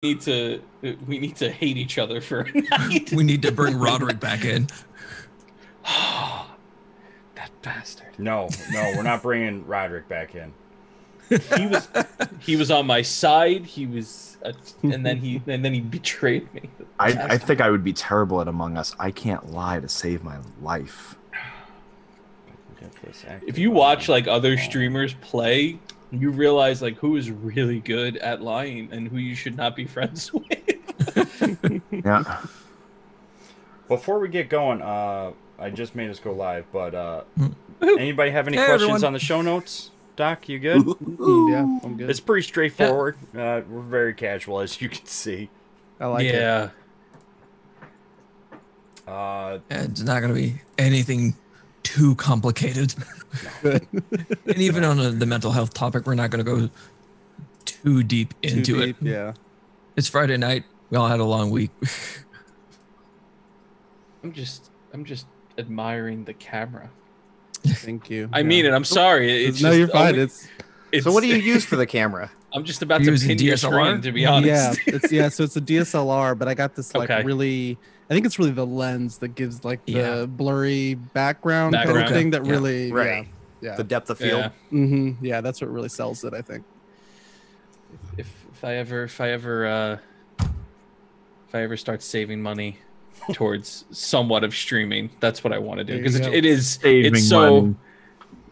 we need to hate each other for a night. We need to bring Roderick back in. That bastard. No, we're not bringing Roderick back in. He was on my side. He was, and then he betrayed me. I think I would be terrible at Among Us. I can't lie to save my life. If you watch like other streamers play, you realize like who is really good at lying and who you should not be friends with. Yeah. Before we get going, I just made us go live, but anybody have any questions everyone. on the show notes? Doc, you good? Yeah, I'm good. It's pretty straightforward. We're very casual, as you can see. I like it. Yeah. It's not going to be anything too complicated. Good. And even on the mental health topic, we're not going to go too deep into it. Yeah. It's Friday night. We all had a long week. I'm just admiring the camera. Thank you. I mean it. I'm sorry. It's no, just you're fine. only- it's, So what do you use for the camera? I'm just about to Using pin your DSLR? screen, to be honest. Yeah, so it's a DSLR, but I got this like Okay. really. I think it's really the lens that gives like the Yeah. blurry background kind of Background. thing that Yeah. really. Right. Yeah. The depth of field. Yeah. Mm-hmm. Yeah, that's what really sells it. I think. If I ever start saving money towards somewhat of streaming, that's what I want to do, There because you go. it's so.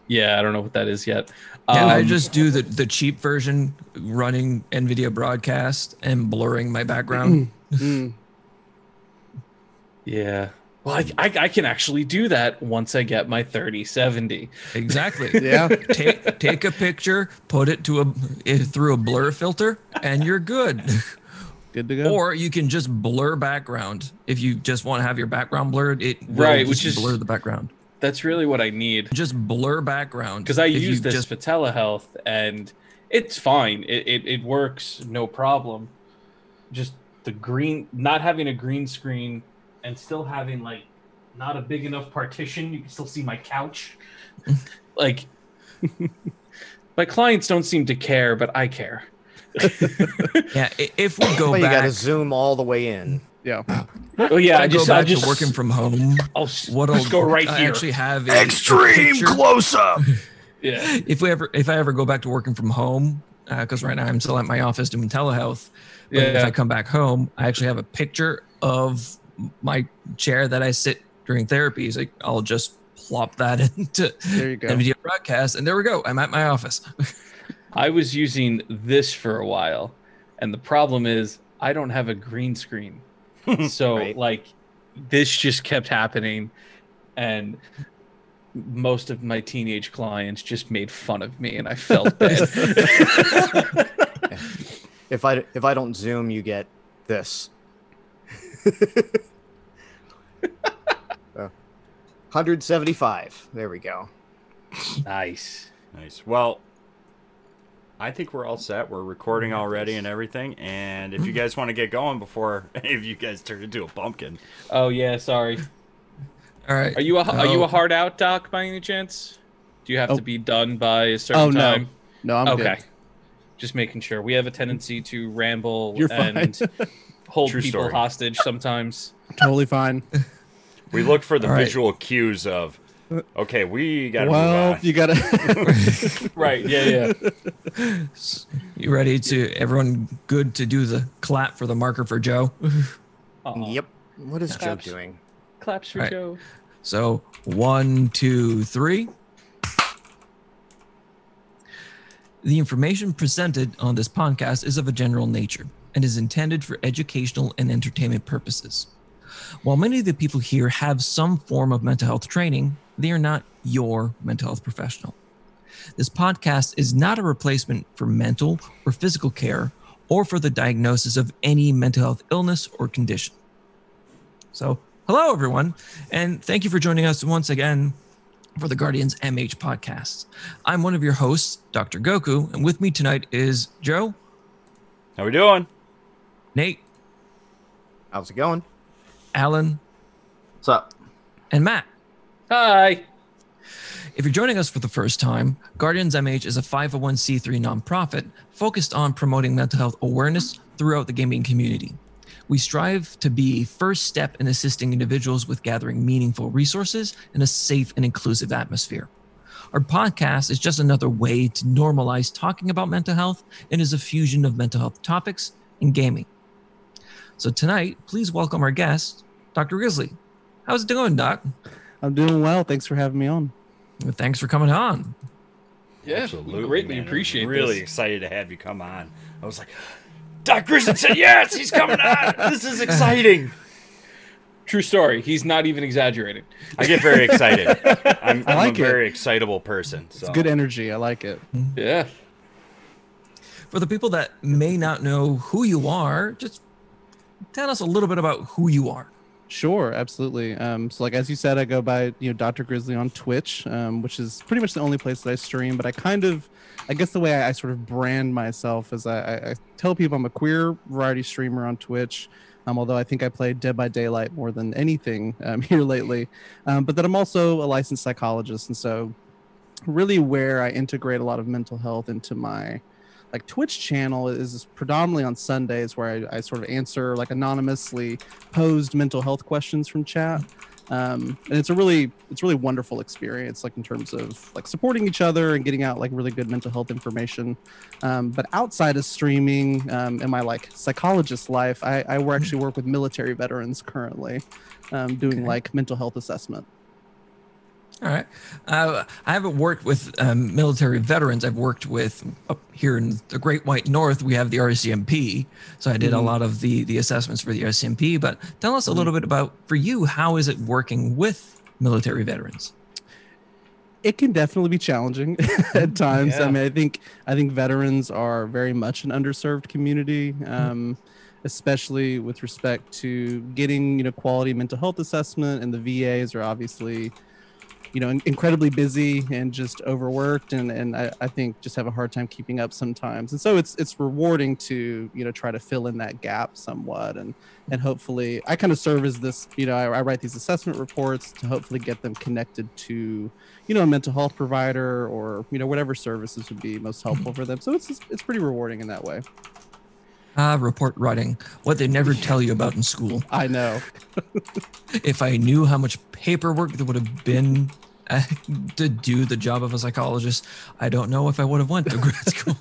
Yeah, I don't know what that is yet. Yeah, I just do the cheap version, running NVIDIA broadcast and blurring my background. Yeah. Well, I can actually do that once I get my 3070. Exactly. Yeah. Take a picture, put it through a blur filter, and you're good. Good to go. Or you can just blur background. If you just want to have your background blurred, it will Right, just which is- blur the background. That's really what I need, Just blur background. because I If use you this just for telehealth and it's fine. It works, no problem. Just the green, not having a green screen and still having like not a big enough partition. You can still see my couch. Like my clients don't seem to care, but I care. Yeah, if we go Well, you got back, to zoom all the way in. Yeah. Oh yeah, I go back to working from home. I'll What'll just go right I here. actually have Extreme picture. close up. Yeah. If I ever go back to working from home, because right now I'm still at my office doing telehealth. But if Yeah. I come back home, I actually have a picture of my chair that I sit during therapies. Like I'll just plop that into There you go. NVIDIA broadcast, and there we go. I'm at my office. I was using this for a while, and the problem is I don't have a green screen. So Right. like this just kept happening, and most of my teenage clients just made fun of me, and I felt bad. If I don't zoom, you get this. 175. There we go. Nice. Nice. Well, I think we're all set. We're recording already and everything. And if you guys want to get going before any of you guys turn into a pumpkin. Oh yeah, sorry. All right. Are you a hard out, Doc, by any chance? Do you have to be done by a certain Oh no. time? No, I'm Okay. good. Just making sure. We have a tendency to ramble You're fine. and hold True people story. hostage sometimes. Totally fine. We look for the All right. visual cues of, okay, we got to Well, move on. you gotta. Right, yeah. You ready to everyone good to do the clap for the marker for Joe? Aw. Yep. What is Joe Claps. doing? Claps for Right. Joe. So 1, 2, 3. The information presented on this podcast is of a general nature and is intended for educational and entertainment purposes. While many of the people here have some form of mental health training, they are not your mental health professional. This podcast is not a replacement for mental or physical care or for the diagnosis of any mental health illness or condition. So, hello, everyone, and thank you for joining us once again for the Guardians MH podcast. I'm one of your hosts, Dr. Goku, and with me tonight is Joe, How we doing? Nate, How's it going? Alan, What's up? and Matt. Hi. If you're joining us for the first time, Guardians MH is a 501c3 nonprofit focused on promoting mental health awareness, throughout the gaming community. We strive to be first step in assisting individuals with gathering meaningful resources in a safe and inclusive atmosphere. Our podcast is just another way to normalize talking about mental health and is a fusion of mental health topics and gaming. So tonight, please welcome our guest, Dr. Grizzly. How's it going, Doc? I'm doing well. Thanks for having me on. Well, thanks for coming on. Yeah, Absolutely, greatly man. appreciate Really this. excited to have you come on. I was like, Doc Grizzly said yes, he's coming on. This is exciting. True story. He's not even exaggerating. I get very excited. I'm like a it. very excitable person. So. It's good energy. I like it. Yeah. For the people that may not know who you are, just tell us a little bit about who you are. Sure, absolutely. So like as you said, I go by Dr. Grizzly on Twitch, which is pretty much the only place that I stream. But I guess the way I sort of brand myself is I tell people I'm a queer variety streamer on Twitch. Although I think I play Dead by Daylight more than anything here lately, but that I'm also a licensed psychologist, and so really where I integrate a lot of mental health into my Twitch channel is predominantly on Sundays, where I sort of answer anonymously posed mental health questions from chat. And it's a really wonderful experience, in terms of supporting each other and getting out really good mental health information. But outside of streaming, in my psychologist life, I actually work with military veterans currently, doing mental health assessment. All right. I haven't worked with military veterans. I've worked with up here in the Great White North. We have the RCMP. So I did a lot of the assessments for the RCMP. But tell us a little bit about, for you, how is it working with military veterans? It can definitely be challenging at times. Yeah. I mean, I think veterans are very much an underserved community, especially with respect to getting quality mental health assessment, and the VAs are obviously incredibly busy and just overworked, and I think just have a hard time keeping up sometimes. And so it's rewarding to try to fill in that gap somewhat, and hopefully I kind of serve as this, I write these assessment reports to hopefully get them connected to a mental health provider, or whatever services would be most helpful for them. So it's pretty rewarding in that way. Report writing, what they never tell you about in school. I know. If I knew how much paperwork there would have been to do the job of a psychologist, I don't know if I would have went to grad school.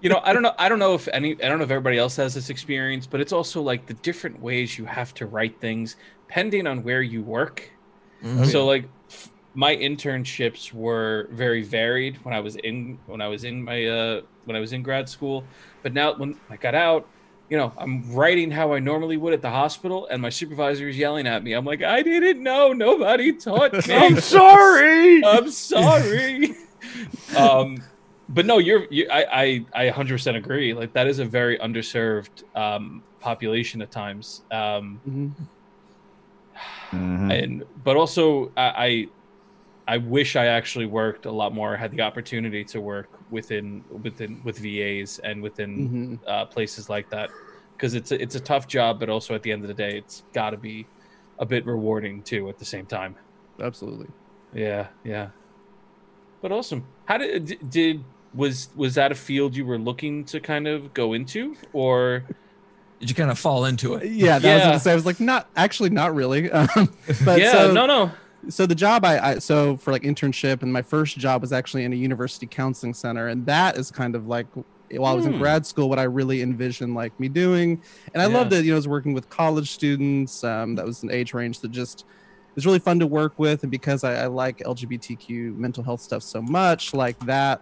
I don't know if everybody else has this experience, but it's also the different ways you have to write things depending on where you work. Mhm. So my internships were very varied when I was in grad school, but now when I got out, I'm writing how I normally would at the hospital, and my supervisor is yelling at me. I'm like, I didn't know. Nobody taught me. I'm sorry. I'm sorry. But no, I 100% agree. That is a very underserved population at times. But also I wish I actually worked a lot more. I had the opportunity to work with VAs and within places like that, because it's a tough job, but also at the end of the day, it's got to be a bit rewarding too at the same time. Absolutely. Yeah. But awesome. How was that a field you were looking to kind of go into, or Did you kind of fall into it? Yeah, that was gonna say. I was not really. But yeah, so, no. So the job so for internship, and my first job was actually in a university counseling center, and that is kind of while I was in grad school, what I really envisioned me doing. And I loved it. I was working with college students. That was an age range that just was really fun to work with, and because I like LGBTQ mental health stuff so much, that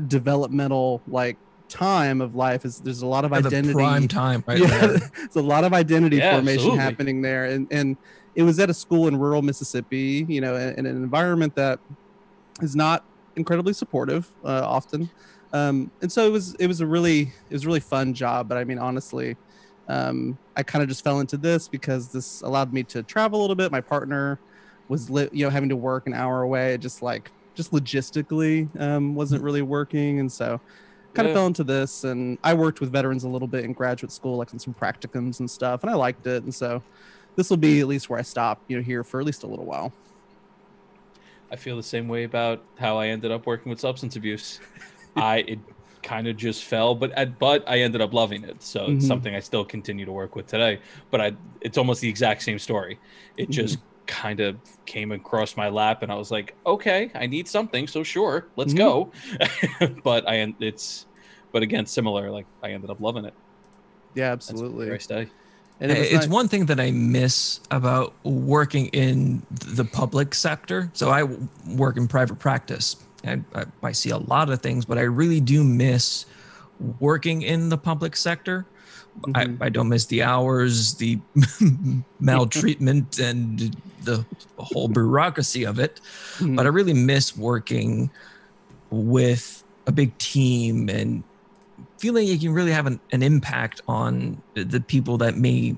developmental time of life there's a lot of identity. The prime time, right? Yeah, it's a lot of identity formation absolutely. happening there, and it was at a school in rural Mississippi, in an environment that is not incredibly supportive often, and so it was a really fun job. But I mean, honestly, I kind of just fell into this because this allowed me to travel a little bit. My partner was having to work an hour away, just logistically wasn't really working, and so kind of fell into this. And I worked with veterans a little bit in graduate school, in some practicums and stuff, and I liked it. And so this will be at least where I stop, here for at least a little while. I feel the same way about how I ended up working with substance abuse. kind of just fell, but I ended up loving it. So it's something I still continue to work with today. But it's almost the exact same story. It just kind of came across my lap, and I was like, okay, I need something, so sure, let's go. But again, similar. Like I ended up loving it. Yeah, absolutely. That's where I stay. And it's nice. One thing that I miss about working in the public sector. So I work in private practice. I see a lot of things, but I really do miss working in the public sector. I don't miss the hours, the maltreatment, and the whole bureaucracy of it. But I really miss working with a big team and feeling you can really have an impact on the people that may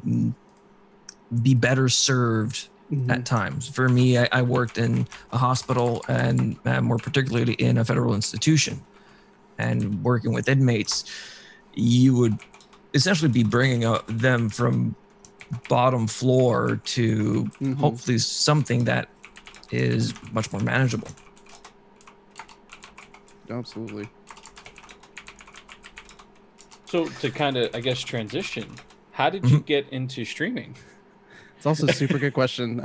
be better served at times. For me, I worked in a hospital and more particularly in a federal institution, and working with inmates, you would essentially be bringing them from bottom floor to hopefully something that is much more manageable. Absolutely. So to kind of, I guess, transition, how did you get into streaming? It's also a super good question.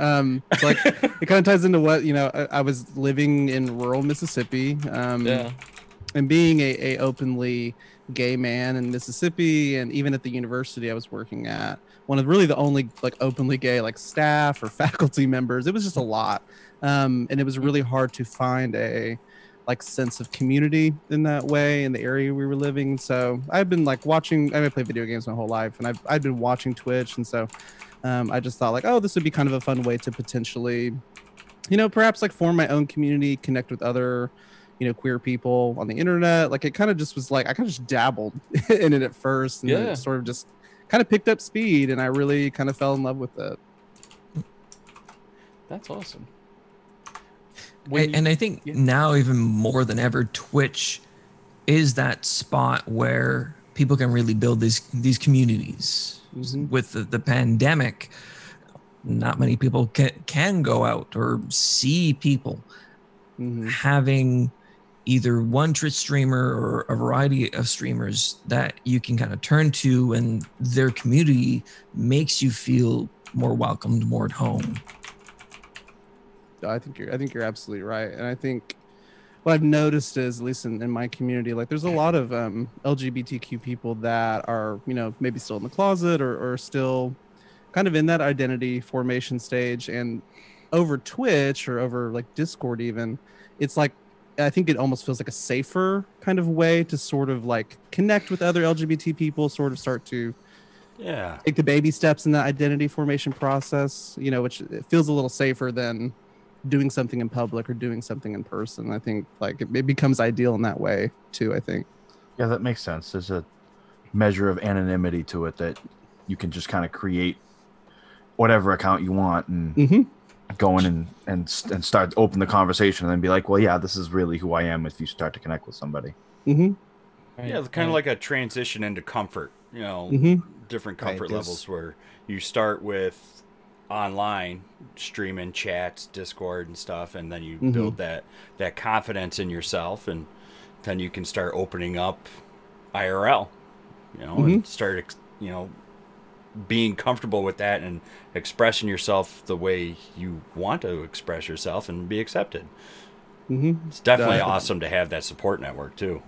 It's like it kind of ties into what, I was living in rural Mississippi, and being a openly gay man in Mississippi, and even at the university I was working at, one of really the only like openly gay like staff or faculty members. It was just a lot, and it was really hard to find a like sense of community in that way in the area we were living. So I've been like watching. I played video games my whole life, and I've been watching Twitch, and so I just thought like, oh, this would be kind of a fun way to potentially, perhaps like form my own community, connect with other, queer people on the internet. Like it kind of just was like, I kind of just dabbled in it at first, and then it sort of just kind of picked up speed, and I really kind of fell in love with it. That's awesome. And I think now even more than ever, Twitch is that spot where people can really build these communities. With the pandemic, not many people can go out or see people. Having either one Twitch streamer or a variety of streamers that you can kind of turn to, and their community makes you feel more welcomed, more at home. I think you're absolutely right, and I think what I've noticed is, at least in my community, like there's a lot of LGBTQ people that are, maybe still in the closet or still kind of in that identity formation stage, and over Twitch or over like Discord even, it's like, I think it almost feels like a safer kind of way to sort of like connect with other LGBT people, sort of start to take the baby steps in that identity formation process, which it feels a little safer than doing something in public or doing something in person. I think like it becomes ideal in that way too, I think. Yeah, that makes sense. There's a measure of anonymity to it that you can just kind of create whatever account you want and go in and start open the conversation, and then be like, well, yeah, this is really who I am if you start to connect with somebody. Yeah, kind of like a transition into comfort, different comfort levels, where you start with online streaming chats, Discord and stuff, and then you build that confidence in yourself, and then you can start opening up IRL, and start being comfortable with that and expressing yourself the way you want to express yourself and be accepted. It's definitely awesome to have that support network too.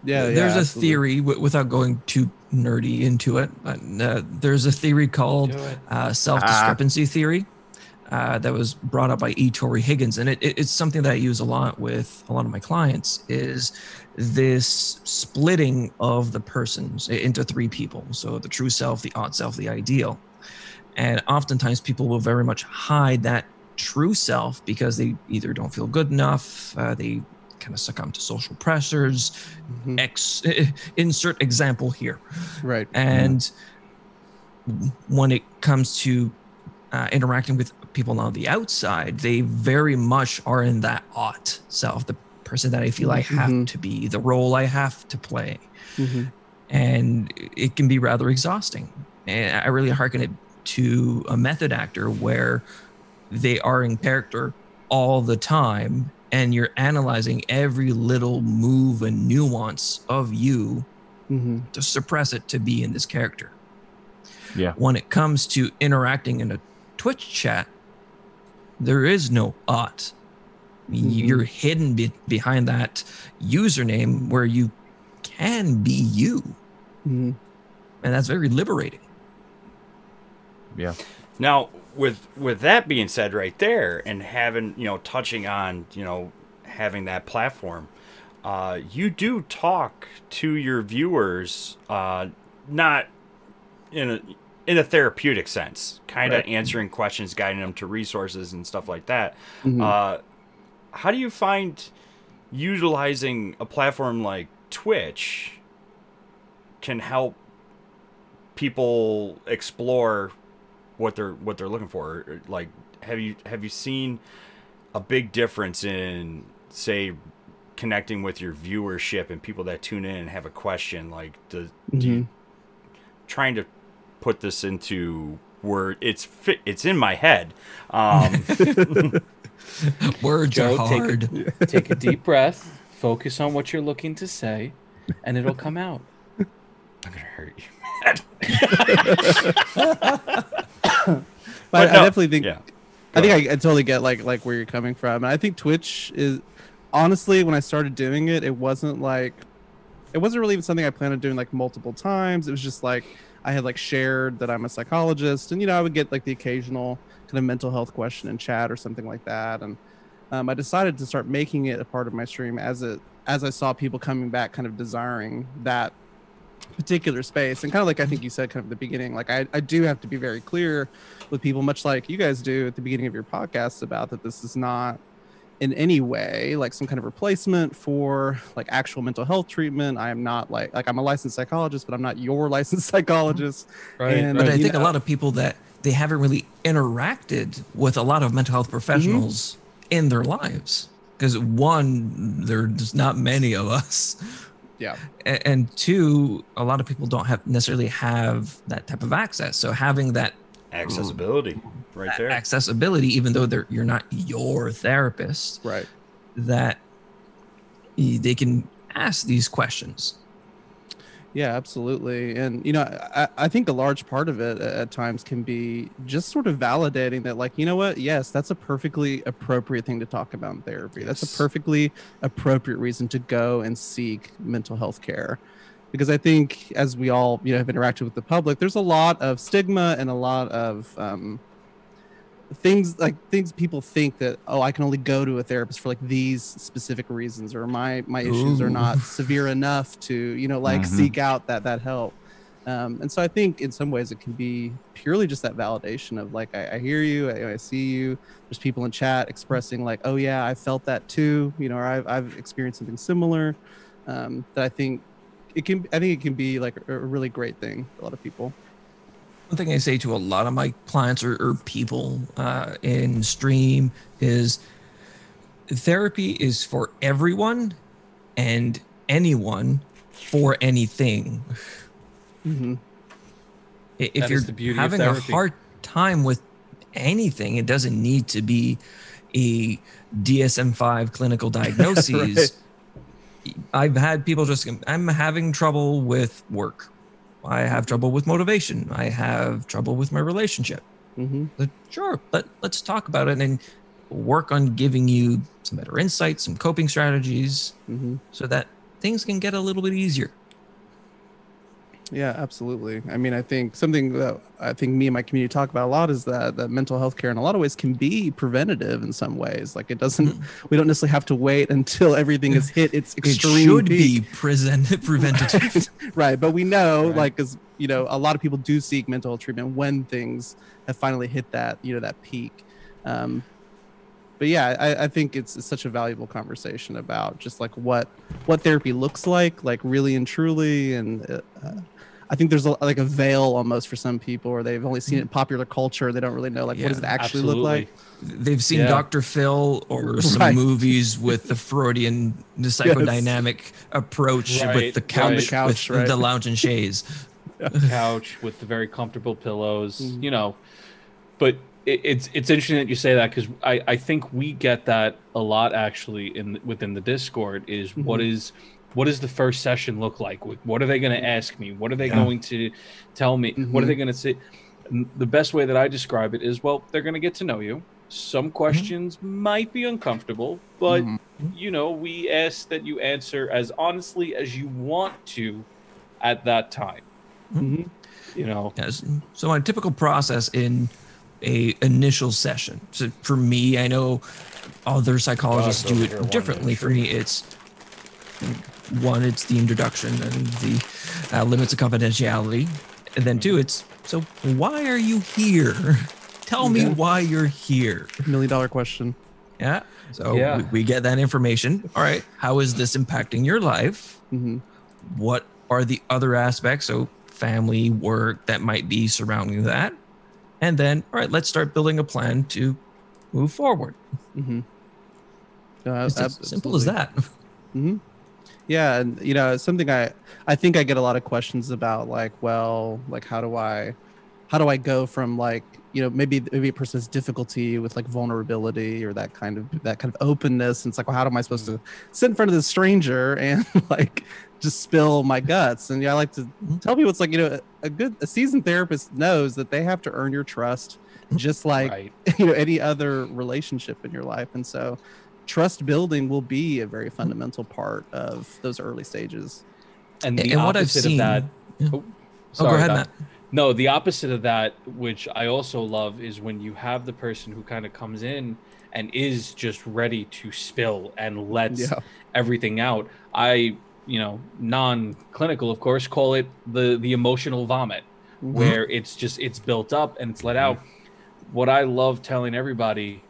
There's a theory, without going too nerdy into it, but there's a theory called self-discrepancy theory that was brought up by E. Torrey Higgins, and it's something that I use a lot with a lot of my clients, is this splitting of the persons into three people. So the true self, the odd self, the ideal. And oftentimes people will very much hide that true self because they either don't feel good enough, they kind of succumb to social pressures. Insert example here. Right. And when it comes to interacting with people on the outside, they very much are in that odd self, the person that I feel I have to be, the role I have to play. And it can be rather exhausting. And I really hearken it to a method actor where they are in character all the time, and you're analyzing every little move and nuance of you to suppress it to be in this character. Yeah. When it comes to interacting in a Twitch chat, there is no art. You're hidden behind that username where you can be you. And that's very liberating. Yeah. Now, with that being said right there, and having, touching on, having that platform, you do talk to your viewers, not in a therapeutic sense, kind of answering questions, guiding them to resources and stuff like that. How do you find utilizing a platform like Twitch can help people explore what they're looking for? Like, have you seen a big difference in, say, connecting with your viewership and people that tune in and have a question? Like, do you, trying to put this into word, it's in my head. Words Joe, are hard. Take a deep breath, focus on what you're looking to say, and it'll come out. I'm gonna hurt you. But no, I definitely think, I think ahead. I totally get like where you're coming from. And I think Twitch is, honestly, when I started doing it, it wasn't really even something I planned on doing like multiple times. It was just like, I had like shared that I'm a psychologist, and I would get like the occasional kind of mental health question in chat or something like that. And I decided to start making it a part of my stream as I saw people coming back, kind of desiring that particular space. And kind of like I think you said kind of at the beginning, like I do have to be very clear with people, much like you guys do at the beginning of your podcast, about that this is not in any way like some kind of replacement for like actual mental health treatment. I am not like I'm a licensed psychologist, but I'm not your licensed psychologist. Right. But I think a lot of people that they haven't really interacted with a lot of mental health professionals in their lives, because one, there's not many of us. Yeah. And two, a lot of people don't necessarily have that type of access. So having that Accessibility right there. accessibility, even though you're not your therapist, Right. that they can ask these questions. Yeah, absolutely. And, I think a large part of it at times can be just sort of validating that, like, you know what? Yes, that's a perfectly appropriate thing to talk about in therapy. That's a perfectly appropriate reason to go and seek mental health care. Because I think as we all, have interacted with the public, there's a lot of stigma and a lot of things people think that, oh, I can only go to a therapist for like these specific reasons, or my issues are not severe enough to seek out that help. And so I think in some ways it can be purely just that validation of like, I hear you, I see you. There's people in chat expressing like, oh yeah, I felt that too, or I've experienced something similar. That I think it can be like a really great thing for a lot of people. One thing I say to a lot of my clients or people in stream is therapy is for everyone and anyone for anything. If you're having a hard time with anything, it doesn't need to be a DSM-5 clinical diagnosis. I've had people I'm having trouble with work. I have trouble with motivation. I have trouble with my relationship. Sure, let's talk about it and work on giving you some better insights, some coping strategies, so that things can get a little bit easier. Yeah, absolutely. I mean, I think something that I think me and my community talk about a lot is that mental health care in a lot of ways can be preventative in some ways. Like it doesn't, we don't necessarily have to wait until everything has hit its extreme It should peak. be preventative. Right. But we know, like, because, a lot of people do seek mental health treatment when things have finally hit that, that peak. But yeah, I think it's such a valuable conversation about just like what therapy looks like really and truly. And I think there's like a veil almost for some people, or they've only seen it in popular culture. They don't really know like what does it actually look like. They've seen Dr. Phil or some movies with the Freudian, the psychodynamic approach with the couch, with the lounge and chaise. Couch with the very comfortable pillows, But it's interesting that you say that, because I think we get that a lot actually within the Discord. Is what does the first session look like? What are they going to ask me? What are they going to tell me? What are they going to say? And the best way that I describe it is, well, they're going to get to know you. Some questions might be uncomfortable, but you know, we ask that you answer as honestly as you want to at that time. You know, yes. So my typical process in a initial session. So for me, I know other psychologists do it differently. For me, it's one, it's the introduction and the limits of confidentiality, and then two, it's so why are you here? Tell me why you're here. $1 million question. Yeah. So we get that information. All right. How is this impacting your life? What are the other aspects? So family, work that might be surrounding that. And then, all right, let's start building a plan to move forward. It's as simple as that. Yeah. And, you know, something I think I get a lot of questions about, like, well, like, how do I go from, like, you know, maybe a person has difficulty with like vulnerability or that kind of openness. And it's like, well, how am I supposed to sit in front of this stranger and like just spill my guts? And I like to tell people, it's like, you know, a seasoned therapist knows that they have to earn your trust, just like you know, any other relationship in your life. And so trust building will be a very fundamental part of those early stages. And what I've seen of that, go ahead, Matt. No, the opposite of that, which I also love, is when you have the person who kind of comes in and is just ready to spill and lets everything out. I, you know, non-clinical, of course, call it the emotional vomit, where it's built up and it's let out. What I love telling everybody,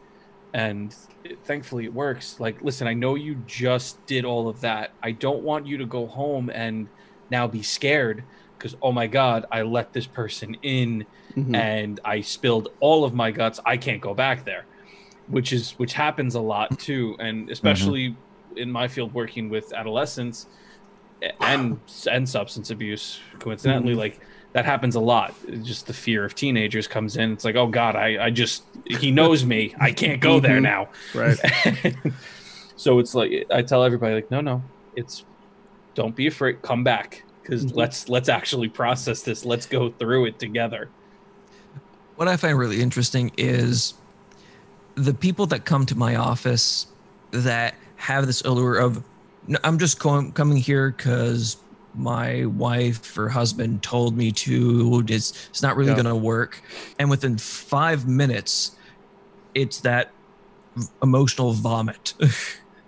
and thankfully it works, like, listen, I know you just did all of that. I don't want you to go home and now be scared, because, oh my God, I let this person in and I spilled all of my guts. I can't go back there, which happens a lot too. And especially in my field, working with adolescents and substance abuse, coincidentally, like that happens a lot. Just the fear of teenagers comes in. It's like, oh God, he knows me. I can't go there now. Right. So it's like, I tell everybody, like, no, don't be afraid. Come back. Because let's actually process this. Let's go through it together. What I find really interesting is the people that come to my office that have this allure of, no, I'm just coming here because my wife or husband told me to. It's not really going to work. And within 5 minutes, it's that emotional vomit.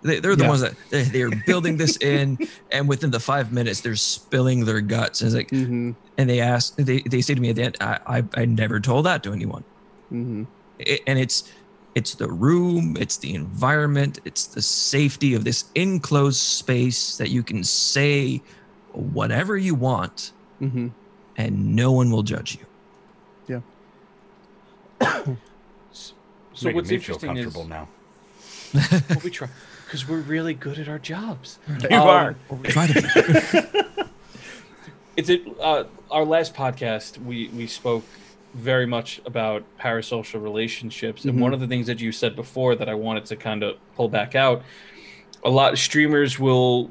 They're the ones that they're building this in, and within the 5 minutes they're spilling their guts. And it's like, and they say to me at the end, I never told that to anyone. And it's the room, it's the environment, it's the safety of this enclosed space that you can say whatever you want, and no one will judge you. So what's interesting feel comfortable is now. Well, we try. Because we're really good at our jobs. You are. We try to be. Our last podcast, we spoke very much about parasocial relationships. And one of the things that you said before that I wanted to kind of pull back out, a lot of streamers will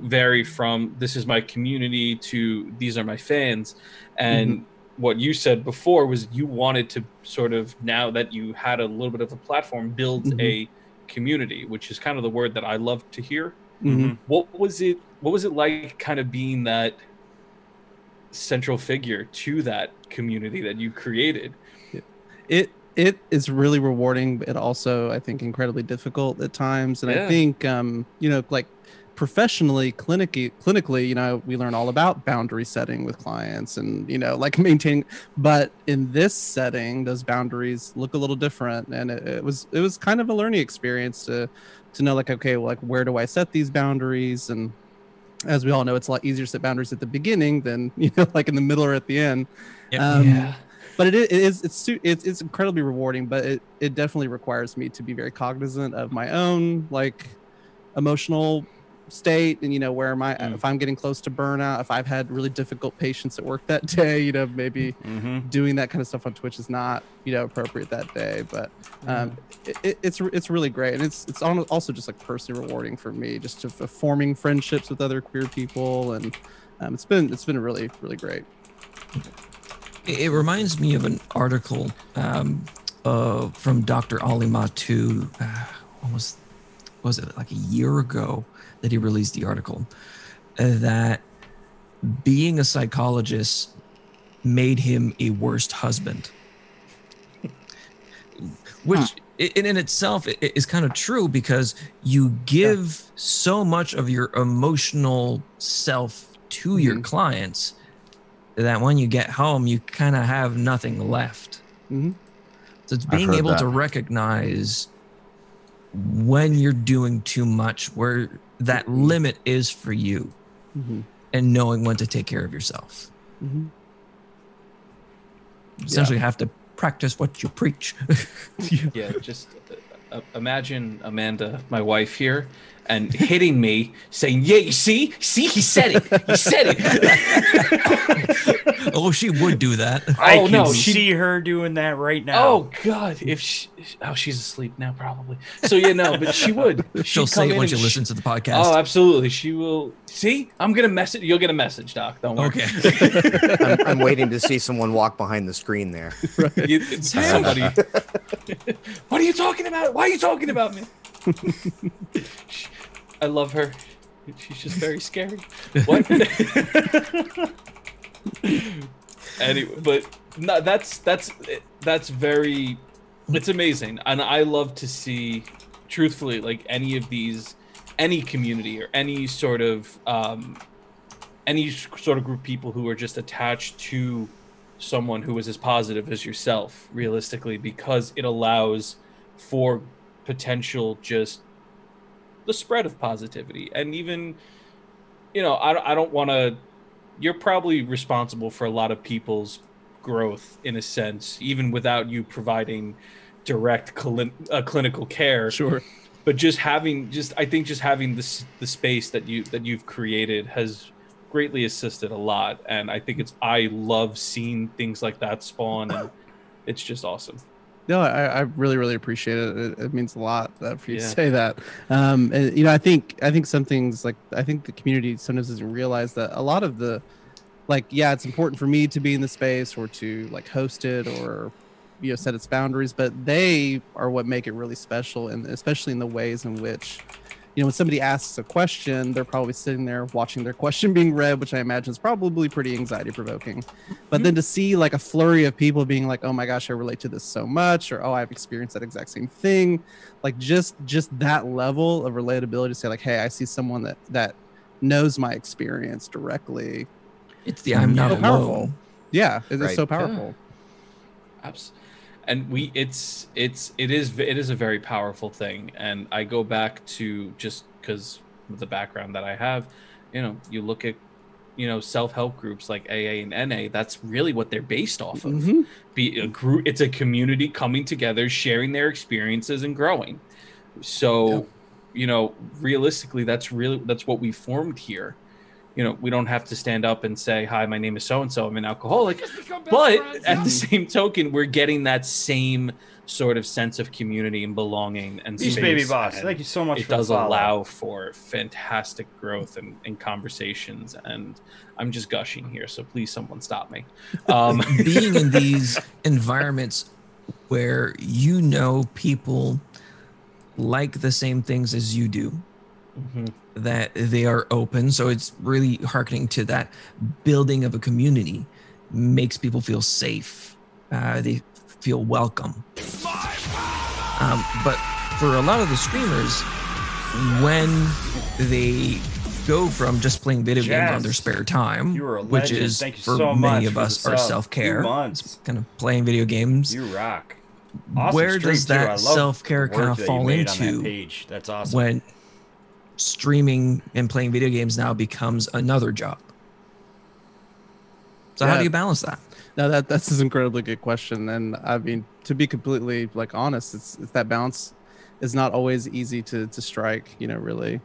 vary from this is my community to these are my fans. And what you said before was you wanted to sort of, now that you had a little bit of a platform, build a community, which is kind of the word that I love to hear. What was it like kind of being that central figure to that community that you created? It is really rewarding, but also I think incredibly difficult at times. And I think you know, like professionally, clinically, you know, we learn all about boundary setting with clients and, you know, like maintaining, but in this setting, those boundaries look a little different. And it was kind of a learning experience to know, like, okay, well, like, where do I set these boundaries? And as we all know, it's a lot easier to set boundaries at the beginning than, you know, like in the middle or at the end. But it's incredibly rewarding, but it definitely requires me to be very cognizant of my own, like, emotional state, and where my if I'm getting close to burnout, if I've had really difficult patients at work that day, maybe doing that kind of stuff on Twitch is not appropriate that day. But it's really great, and it's also just like personally rewarding for me, just to forming friendships with other queer people, and it's been really great. It reminds me of an article from Dr. Ali Matu, almost was it like a year ago that he released the article, that being a psychologist made him a worse husband, which in itself is kind of true, because you give so much of your emotional self to your clients that when you get home, you kind of have nothing left. So it's being able to recognize when you're doing too much, where that limit is for you, and knowing when to take care of yourself. Essentially have to practice what you preach. Yeah, just imagine Amanda, my wife here, and hitting me, saying, "Yeah, you see, he said it. He said it." Oh, she would do that. I can see her doing that right now. Oh God, she's asleep now probably. So but she would. She'll say it when she listens to the podcast. Oh, absolutely, she will. See, I'm gonna message. You'll get a message, Doc. Don't worry. Okay. I'm waiting to see someone walk behind the screen there. Somebody. What are you talking about? Why are you talking about me? I love her. She's just very scary. What? Anyway, but no, that's very. It's amazing, and I love to see, truthfully, like any community or any sort of group of people who are just attached to someone who is as positive as yourself, realistically, because it allows for potential just the spread of positivity. And even I don't want to, you're probably responsible for a lot of people's growth in a sense, even without you providing direct clinical care. Sure. But I think having the space that you've created has greatly assisted a lot. And I think I love seeing things like that spawn, and it's just awesome. No, I really, really appreciate it. It means a lot for you to say that. And, I think some things, like, I think the community sometimes doesn't realize that a lot of the, like, it's important for me to be in the space or to like host it or, set its boundaries, but they are what make it really special. And especially in the ways in which, when somebody asks a question, they're probably sitting there watching their question being read, which I imagine is probably pretty anxiety provoking. But then to see like a flurry of people being like, "Oh my gosh, I relate to this so much," or "Oh, I've experienced that exact same thing," like just that level of relatability to say like, "Hey, I see someone that knows my experience directly." It's the I'm not alone. Powerful. Yeah, it's so powerful. Yeah. And it is a very powerful thing. And I go back to, just because of the background that I have, you look at, self-help groups like AA and NA, that's really what they're based off of. It's a community coming together, sharing their experiences and growing. So, realistically, that's what we formed here. We don't have to stand up and say, "Hi, my name is so-and-so, I'm an alcoholic." But at the same token, we're getting that same sort of sense of community and belonging and space. Baby boss, thank you so much. It does allow for fantastic growth and conversations. And I'm just gushing here, so please someone stop me. Being in these environments where people like the same things as you do, that they are open, so it's really hearkening to that building of a community, makes people feel safe, they feel welcome. But for a lot of the streamers, when they go from just playing video games on their spare time, which is for many of us our self-care, kind of playing video games, you rock. Awesome. Where does that self-care kind of fall into? That's awesome. When streaming and playing video games now becomes another job. So how do you balance that? No, that's an incredibly good question. And I mean, to be completely like honest, it's that balance. is not always easy to strike, you know, really.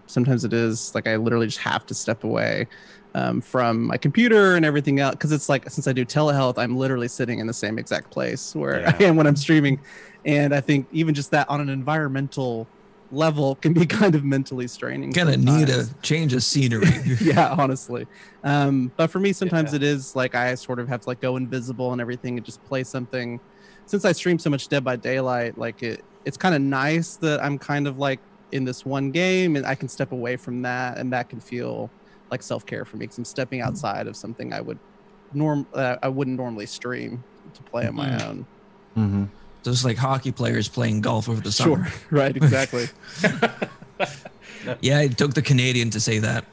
Sometimes it is like I literally just have to step away from my computer and everything else, because it's like, since I do telehealth, I'm literally sitting in the same exact place where I am when I'm streaming. And I think even just that on an environmental level can be kind of mentally straining. Gonna need a change of scenery. Yeah, honestly. But for me, sometimes it is like I sort of have to like go invisible and everything and just play something. Since I stream so much Dead by Daylight, like it's kind of nice that I'm kind of like in this one game and I can step away from that, and that can feel like self-care for me, because I'm stepping outside of something I wouldn't normally stream to play on my own. Mm-hmm. Just like hockey players playing golf over the summer. Sure, right, exactly. Yeah, it took the Canadian to say that.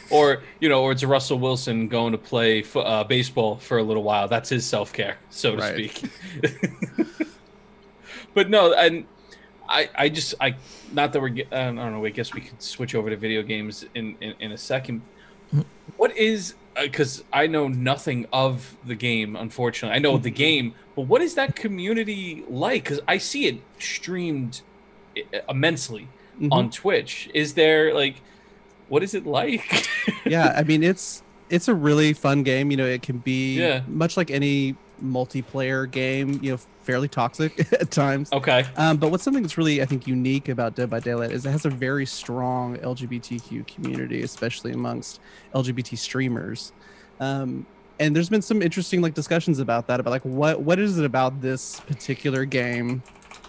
Or, you know, or it's Russell Wilson going to play baseball for a little while. That's his self-care, so to speak. But no, and I not that we're, I don't know, I guess we could switch over to video games in a second. What is, because I know nothing of the game, unfortunately. I know the game, but what is that community like? Because I see it streamed immensely on Twitch. Is there like, what is it like? Yeah, I mean, it's a really fun game. You know, it can be much like any multiplayer game, you know, fairly toxic at times. Okay. But what's something that's really, I think, unique about Dead by Daylight is it has a very strong LGBTQ community, especially amongst LGBT streamers. And there's been some interesting like discussions about that, about like what is it about this particular game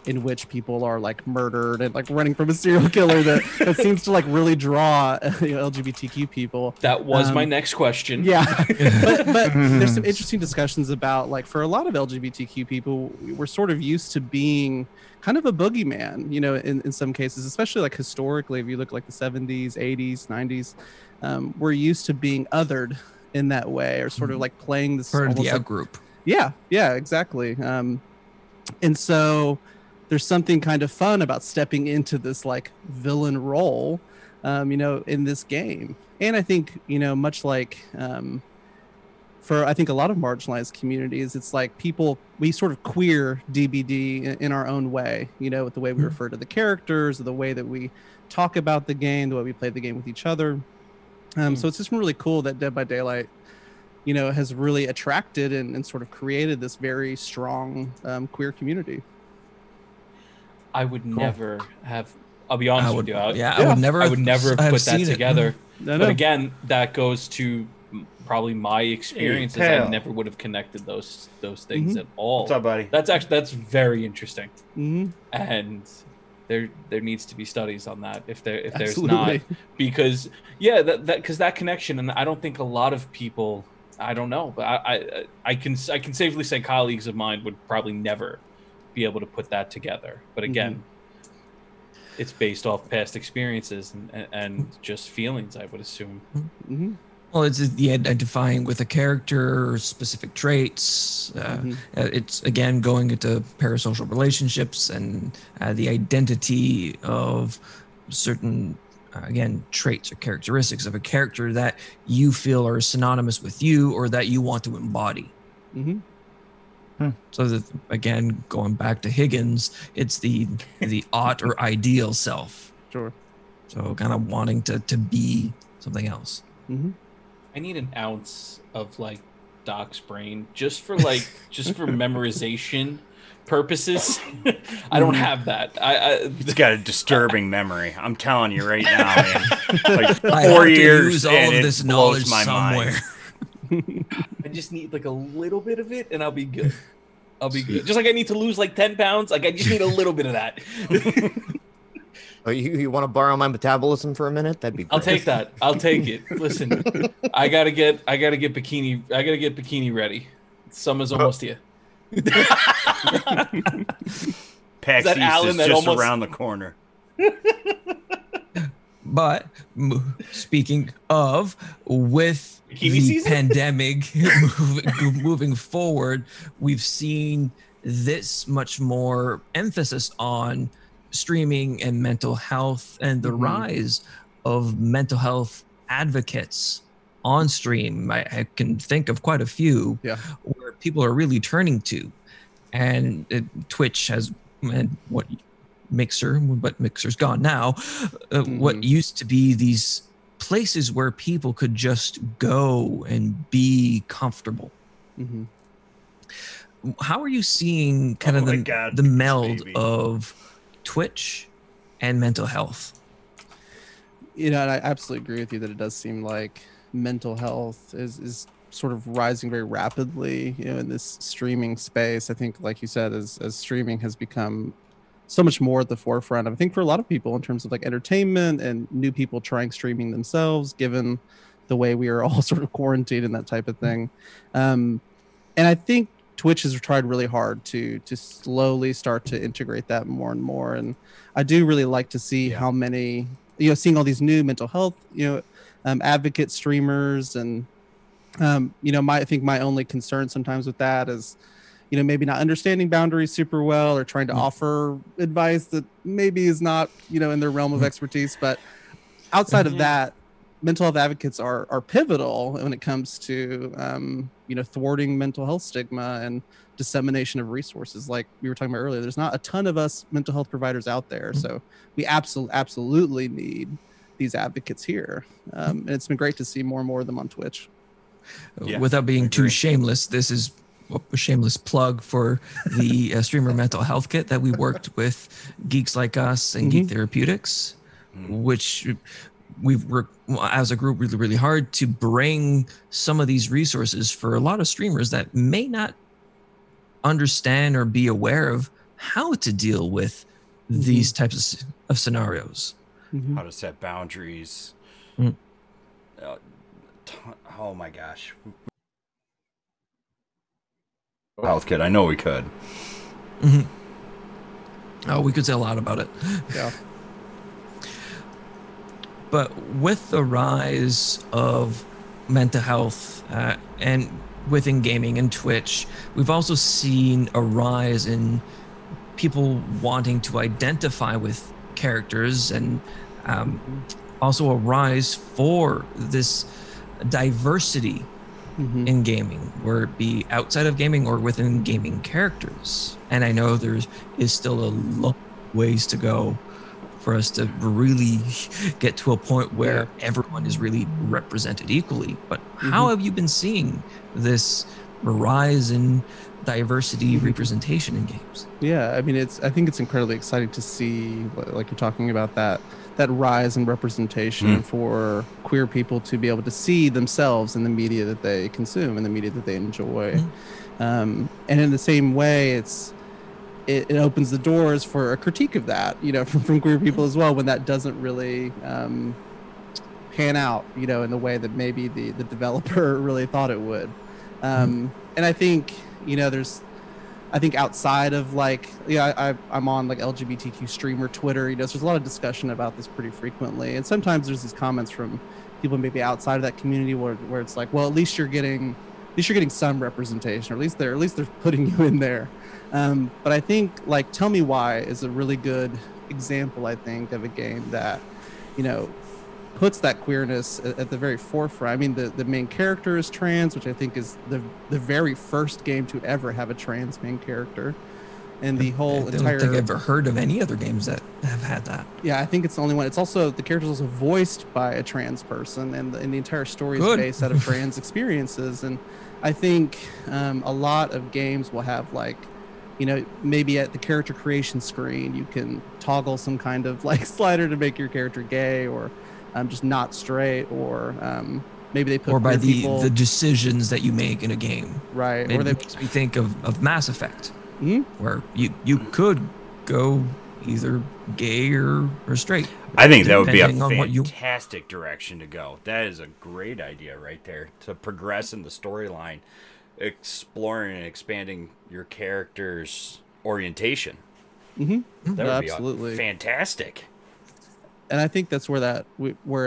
in which people are like murdered and like running from a serial killer that seems to like really draw LGBTQ people. That was my next question. Yeah, but there's some interesting discussions about like, for a lot of LGBTQ people, we're sort of used to being kind of a boogeyman, you know, in some cases, especially like historically, if you look like the 70s, 80s, 90s, we're used to being othered in that way, or sort of like playing this part of the out like, group. Yeah, exactly. And so there's something kind of fun about stepping into this like villain role, you know, in this game. And I think, you know, much like for I think a lot of marginalized communities, it's like we sort of queer DBD in our own way, you know, with the way we refer to the characters, or the way that we talk about the game, the way we play the game with each other. So it's just really cool that Dead by Daylight, you know, has really attracted and sort of created this very strong queer community. I would never have. I'll be honest with you. I would never have put that together. No. But again, that goes to probably my experiences. I never would have connected those things at all. What's up, buddy? That's very interesting. Mm-hmm. And there needs to be studies on that if there's not, because because that connection, and I don't think a lot of people, I don't know, but I can safely say colleagues of mine would probably never be able to put that together. But again, it's based off past experiences and just feelings, I would assume. Well, it's the identifying with a character, specific traits. It's, again, going into parasocial relationships and the identity of certain, again, traits or characteristics of a character that you feel are synonymous with you or that you want to embody. So that, again, going back to Higgins, it's the ought or ideal self. Sure. So kind of wanting to be something else. I need an ounce of like Doc's brain just for memorization purposes. I don't have that. It's got a disturbing memory. I'm telling you right now, man. Like I 4 have to years, use all and of it this blows knowledge my somewhere. mind. I just need like a little bit of it, and I'll be good. Just like I need to lose like 10 pounds. Like I just need a little bit of that. Oh, you want to borrow my metabolism for a minute? That'd be great. I'll take that. I'll take it. Listen, I gotta get bikini ready. Summer's almost here. PAX East is just around the corner. But speaking of, with the pandemic moving forward, we've seen this much more emphasis on streaming and mental health, and the rise of mental health advocates on stream. I can think of quite a few where people are really turning to, and Twitch has, and what Mixer, but Mixer's gone now. What used to be these places where people could just go and be comfortable. How are you seeing kind of the meld of Twitch and mental health? You know, and I absolutely agree with you that it does seem like mental health is sort of rising very rapidly, you know, in this streaming space. I think, like you said, as streaming has become so much more at the forefront, I think for a lot of people in terms of like entertainment and new people trying streaming themselves, given the way we are all sort of quarantined and that type of thing. And I think Twitch has tried really hard to slowly start to integrate that more and more. And I do really like to see how many, you know, seeing all these new mental health, you know, advocate streamers. And, you know, I think my only concern sometimes with that is, you know, maybe not understanding boundaries super well or trying to offer advice that maybe is not, you know, in their realm of expertise. But outside of that, mental health advocates are pivotal when it comes to, you know, thwarting mental health stigma and dissemination of resources. Like we were talking about earlier, there's not a ton of us mental health providers out there. So we absolutely need these advocates here. And it's been great to see more and more of them on Twitch. Without being too shameless, this is a shameless plug for the streamer mental health kit that we worked with Geeks Like Us and Geek Therapeutics, which we've worked as a group really hard to bring some of these resources for a lot of streamers that may not understand or be aware of how to deal with these types of scenarios. How to set boundaries. Oh my gosh. Health kit, I know we could. Oh, we could say a lot about it. Yeah. But with the rise of mental health and within gaming and Twitch, we've also seen a rise in people wanting to identify with characters and also a rise for this diversity in gaming, where it be outside of gaming or within gaming characters. And I know there is still a long ways to go for us to really get to a point where everyone is really represented equally. But how have you been seeing this rise in diversity representation in games? Yeah, I mean, I think it's incredibly exciting to see, like you're talking about, that rise in representation for queer people to be able to see themselves in the media that they consume and the media that they enjoy. And in the same way, it opens the doors for a critique of that, you know, from queer people as well, when that doesn't really pan out, you know, in the way that maybe the developer really thought it would. And I think, you know, I think outside of like, I'm on like LGBTQ streamer Twitter, you know, so there's a lot of discussion about this pretty frequently. And sometimes there's these comments from people maybe outside of that community where it's like, well, at least you're getting some representation, or at least they're putting you in there. But I think like Tell Me Why is a really good example, I think, of a game that, you know, puts that queerness at the very forefront. I mean, the main character is trans, which I think is the very first game to ever have a trans main character. And the whole entire... I don't think I've ever heard of any other games that have had that. Yeah, I think it's the only one. It's also, the character is also voiced by a trans person, and the entire story is based out of trans experiences. And I think a lot of games will have like, you know, maybe at the character creation screen, you can toggle some kind of like slider to make your character gay or just not straight, or maybe they put, or by the decisions that you make in a game, right? Or that makes me think of Mass Effect, where you could go either gay or straight. I think that would be a fantastic direction to go. That is a great idea right there, to progress in the storyline, exploring and expanding your character's orientation. That would be fantastic. And I think that's where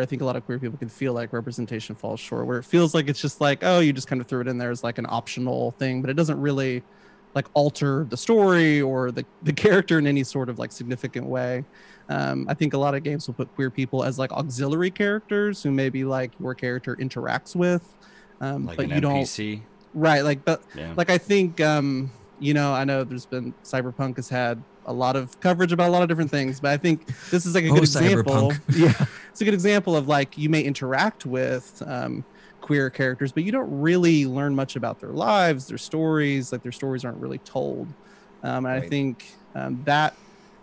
I think a lot of queer people can feel like representation falls short, where it feels like it's just like, oh, you just kind of threw it in there as like an optional thing, but it doesn't really like alter the story or the character in any sort of like significant way. I think a lot of games will put queer people as like auxiliary characters who maybe like your character interacts with, like but an you NPC. Don't. Right, like, but like I think, you know, I know there's been Cyberpunk has had a lot of coverage about a lot of different things, but I think this is like a good example. Cyberpunk. Yeah, it's a good example of like you may interact with queer characters, but you don't really learn much about their lives, their stories. Like their stories aren't really told. And I think that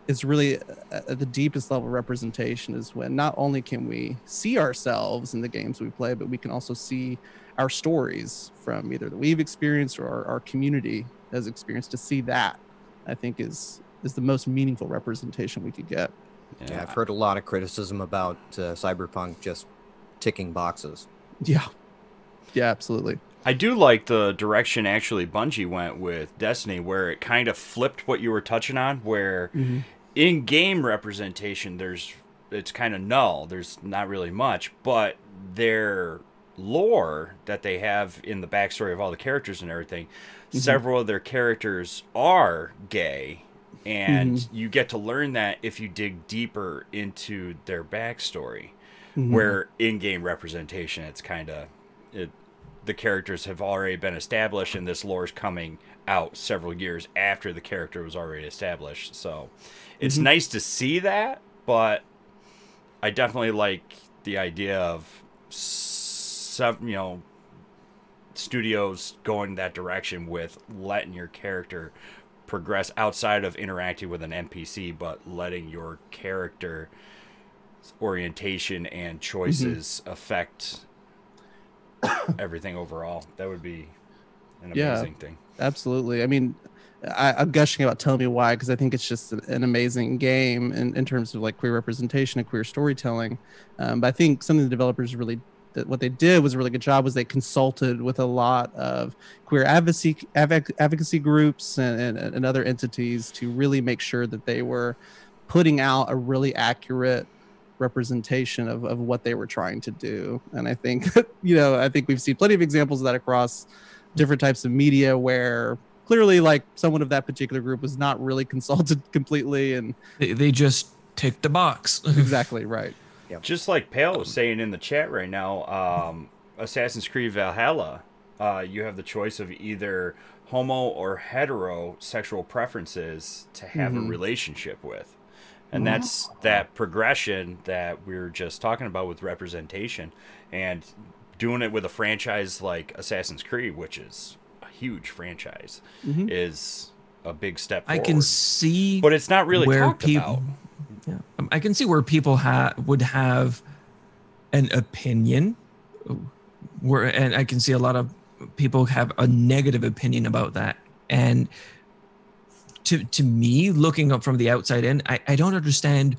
is really at the deepest level of representation is when not only can we see ourselves in the games we play, but we can also see our stories from either that we've experienced or our community has experienced. To see that, I think is the most meaningful representation we could get. Yeah, I've heard a lot of criticism about Cyberpunk just ticking boxes. Yeah, absolutely. I do like the direction actually Bungie went with Destiny, where it kind of flipped what you were touching on, where in-game representation, it's kind of null. There's not really much, but their lore that they have in the backstory of all the characters and everything, several of their characters are gay, and you get to learn that if you dig deeper into their backstory. Where in-game representation, it's kind of the characters have already been established, and this lore is coming out several years after the character was already established. So it's nice to see that, but I definitely like the idea of studios going that direction with letting your character progress outside of interacting with an NPC, but letting your character orientation and choices affect everything overall. That would be an amazing thing. Absolutely. I mean, I'm gushing about Tell Me Why because I think it's just an amazing game in terms of like queer representation and queer storytelling. But I think something the developers really what they did was a really good job was they consulted with a lot of queer advocacy groups and other entities to really make sure that they were putting out a really accurate representation of what they were trying to do. And I think I think we've seen plenty of examples of that across different types of media where clearly like someone of that particular group was not really consulted completely, and they just ticked the box. Exactly right. Yep. Just like Pale was saying in the chat right now, Assassin's Creed Valhalla, you have the choice of either homo or heterosexual preferences to have a relationship with. And that's that progression that we were just talking about with representation, and doing it with a franchise like Assassin's Creed, which is a huge franchise, is a big step forward. I can see, but it's not really where talked about. Yeah, I can see where people would have an opinion, and I can see a lot of people have a negative opinion about that. And to me, looking up from the outside in, I don't understand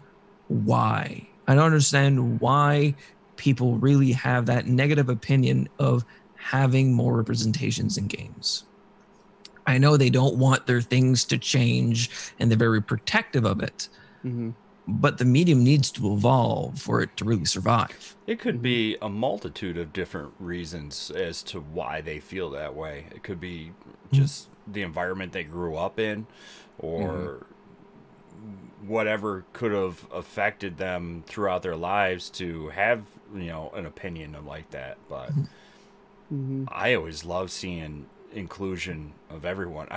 why. I don't understand why people really have that negative opinion of having more representations in games. I know they don't want their things to change, and they're very protective of it. But the medium needs to evolve for it to really survive. It could be a multitude of different reasons as to why they feel that way. It could be just the environment they grew up in, or whatever could have affected them throughout their lives to have, an opinion like that. But I always love seeing inclusion of everyone.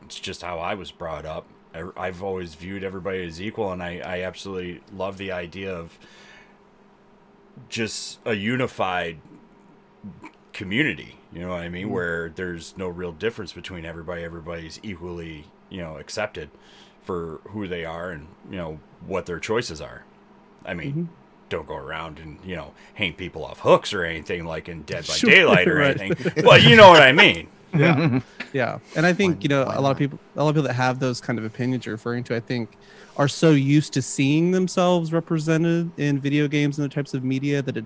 It's just how I was brought up. I've always viewed everybody as equal, and I absolutely love the idea of just a unified community, you know what I mean, where there's no real difference between everybody. Everybody's equally, accepted for who they are and, what their choices are. I mean, don't go around and, hang people off hooks or anything like in Dead by Daylight or anything, but you know what I mean. Yeah. And I think, a lot of people that have those kind of opinions you're referring to, I think, are so used to seeing themselves represented in video games and other types of media that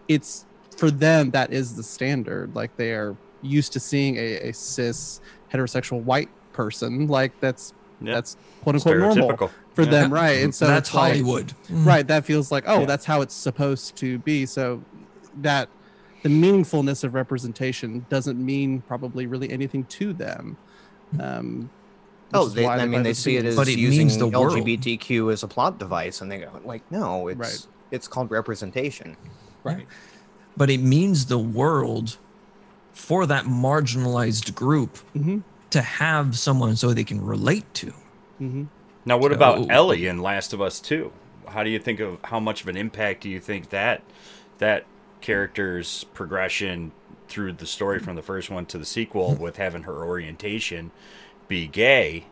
it's for them, that is the standard. Like they are used to seeing a cis heterosexual white person. Like that's quote unquote normal for them. Right. And so that's Hollywood. Right. That feels like, that's how it's supposed to be. So that the meaningfulness of representation doesn't mean probably really anything to them. They see it as but it using means the LGBTQ as a plot device, and they go like, no, it's called representation. Right. But it means the world for that marginalized group to have someone so they can relate to. Now, what about Ellie in Last of Us 2? How do you think of how much of an impact do you think that character's progression through the story from the first one to the sequel with having her orientation be gay?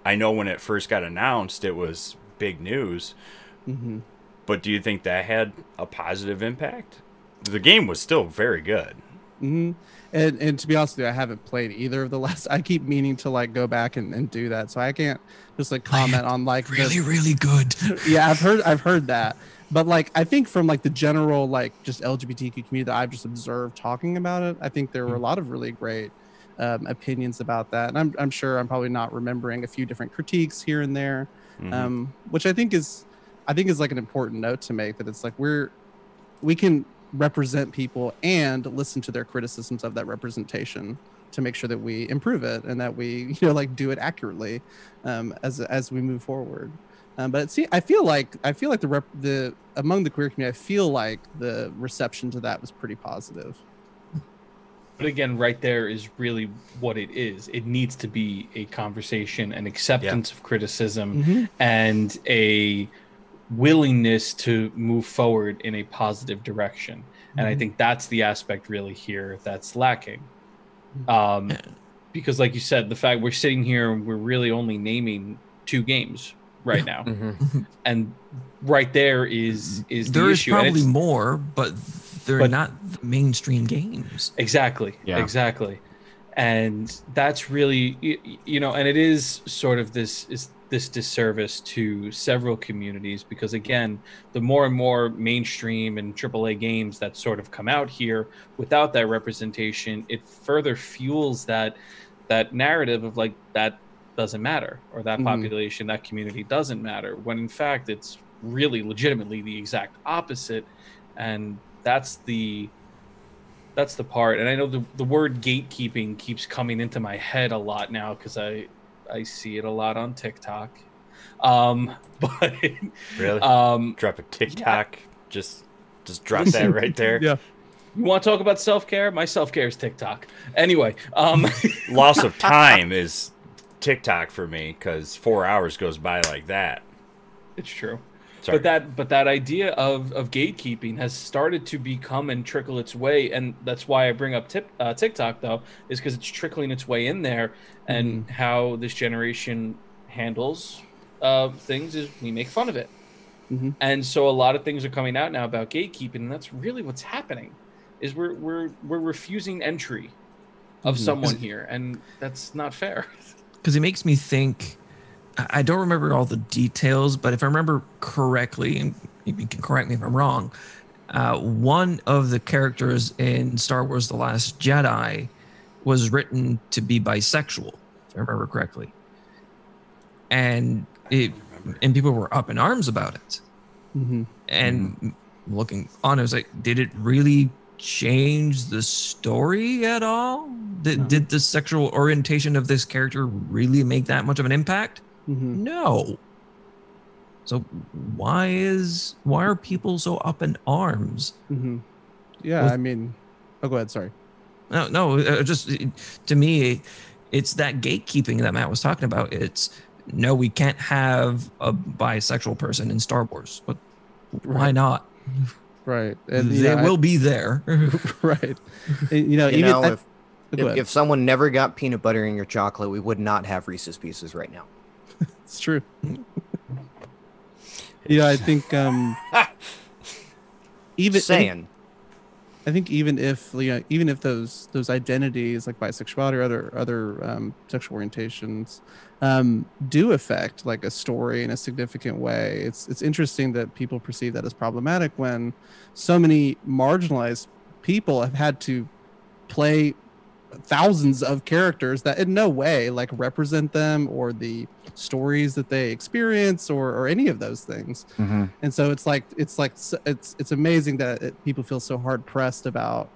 I know when it first got announced, it was big news. But do you think that had a positive impact? The game was still very good. And to be honest with you, I haven't played either of the last. I keep meaning to like go back and do that, so I can't just like comment on like really good. Yeah, I've heard that, but like I think from like the general like just LGBTQ community that I've just observed talking about it, I think there were a lot of really great opinions about that, and I'm sure I'm probably not remembering a few different critiques here and there, which I think is like an important note to make, that it's like we can represent people and listen to their criticisms of that representation to make sure that we improve it and that we like do it accurately as we move forward. But I feel like the among the queer community, I feel like the reception to that was pretty positive. But again, right there is really what it is. It needs to be a conversation, an acceptance of criticism, and a willingness to move forward in a positive direction. And I think that's the aspect really here that's lacking. Because like you said, the fact we're sitting here and we're really only naming 2 games right now. And right there is the issue. There is probably more, but they're not the mainstream games. Exactly. And that's really, and it is sort of this disservice to several communities, because again, the more and more mainstream and AAA games that sort of come out here without that representation, it further fuels that narrative of like that doesn't matter, or that population, that community doesn't matter, when in fact it's really legitimately the exact opposite. And that's the part. And I know the word gatekeeping keeps coming into my head a lot now, because I see it a lot on TikTok. But really, drop a TikTok. Yeah. Just drop that right there. Yeah. You want to talk about self-care? My self-care is TikTok. Anyway, loss of time is TikTok for me, because 4 hours goes by like that. It's true. Sorry. But that idea of gatekeeping has started to become and trickle its way, and that's why I bring up TikTok though, is because it's trickling its way in there, and how this generation handles things is we make fun of it, and so a lot of things are coming out now about gatekeeping, and that's really what's happening, is we're refusing entry of someone here, and that's not fair. Because it makes me think. I don't remember all the details, but if I remember correctly, and you can correct me if I'm wrong, one of the characters in Star Wars The Last Jedi was written to be bisexual, if I remember correctly. And people were up in arms about it. And looking on, I was like, did it really change the story at all? Did the sexual orientation of this character really make that much of an impact? No. So why are people so up in arms? Yeah, I mean, go ahead. Sorry. No. Just to me, it's that gatekeeping that Matt was talking about. It's no, we can't have a bisexual person in Star Wars, but why not? Right, and they will be there. Right. If someone never got peanut butter in your chocolate, we would not have Reese's Pieces right now. It's true. I think even if those identities like bisexuality or other sexual orientations do affect like a story in a significant way, it's interesting that people perceive that as problematic when so many marginalized people have had to play thousands of characters that in no way like represent them or the stories that they experience or any of those things. And so it's amazing that people feel so hard pressed about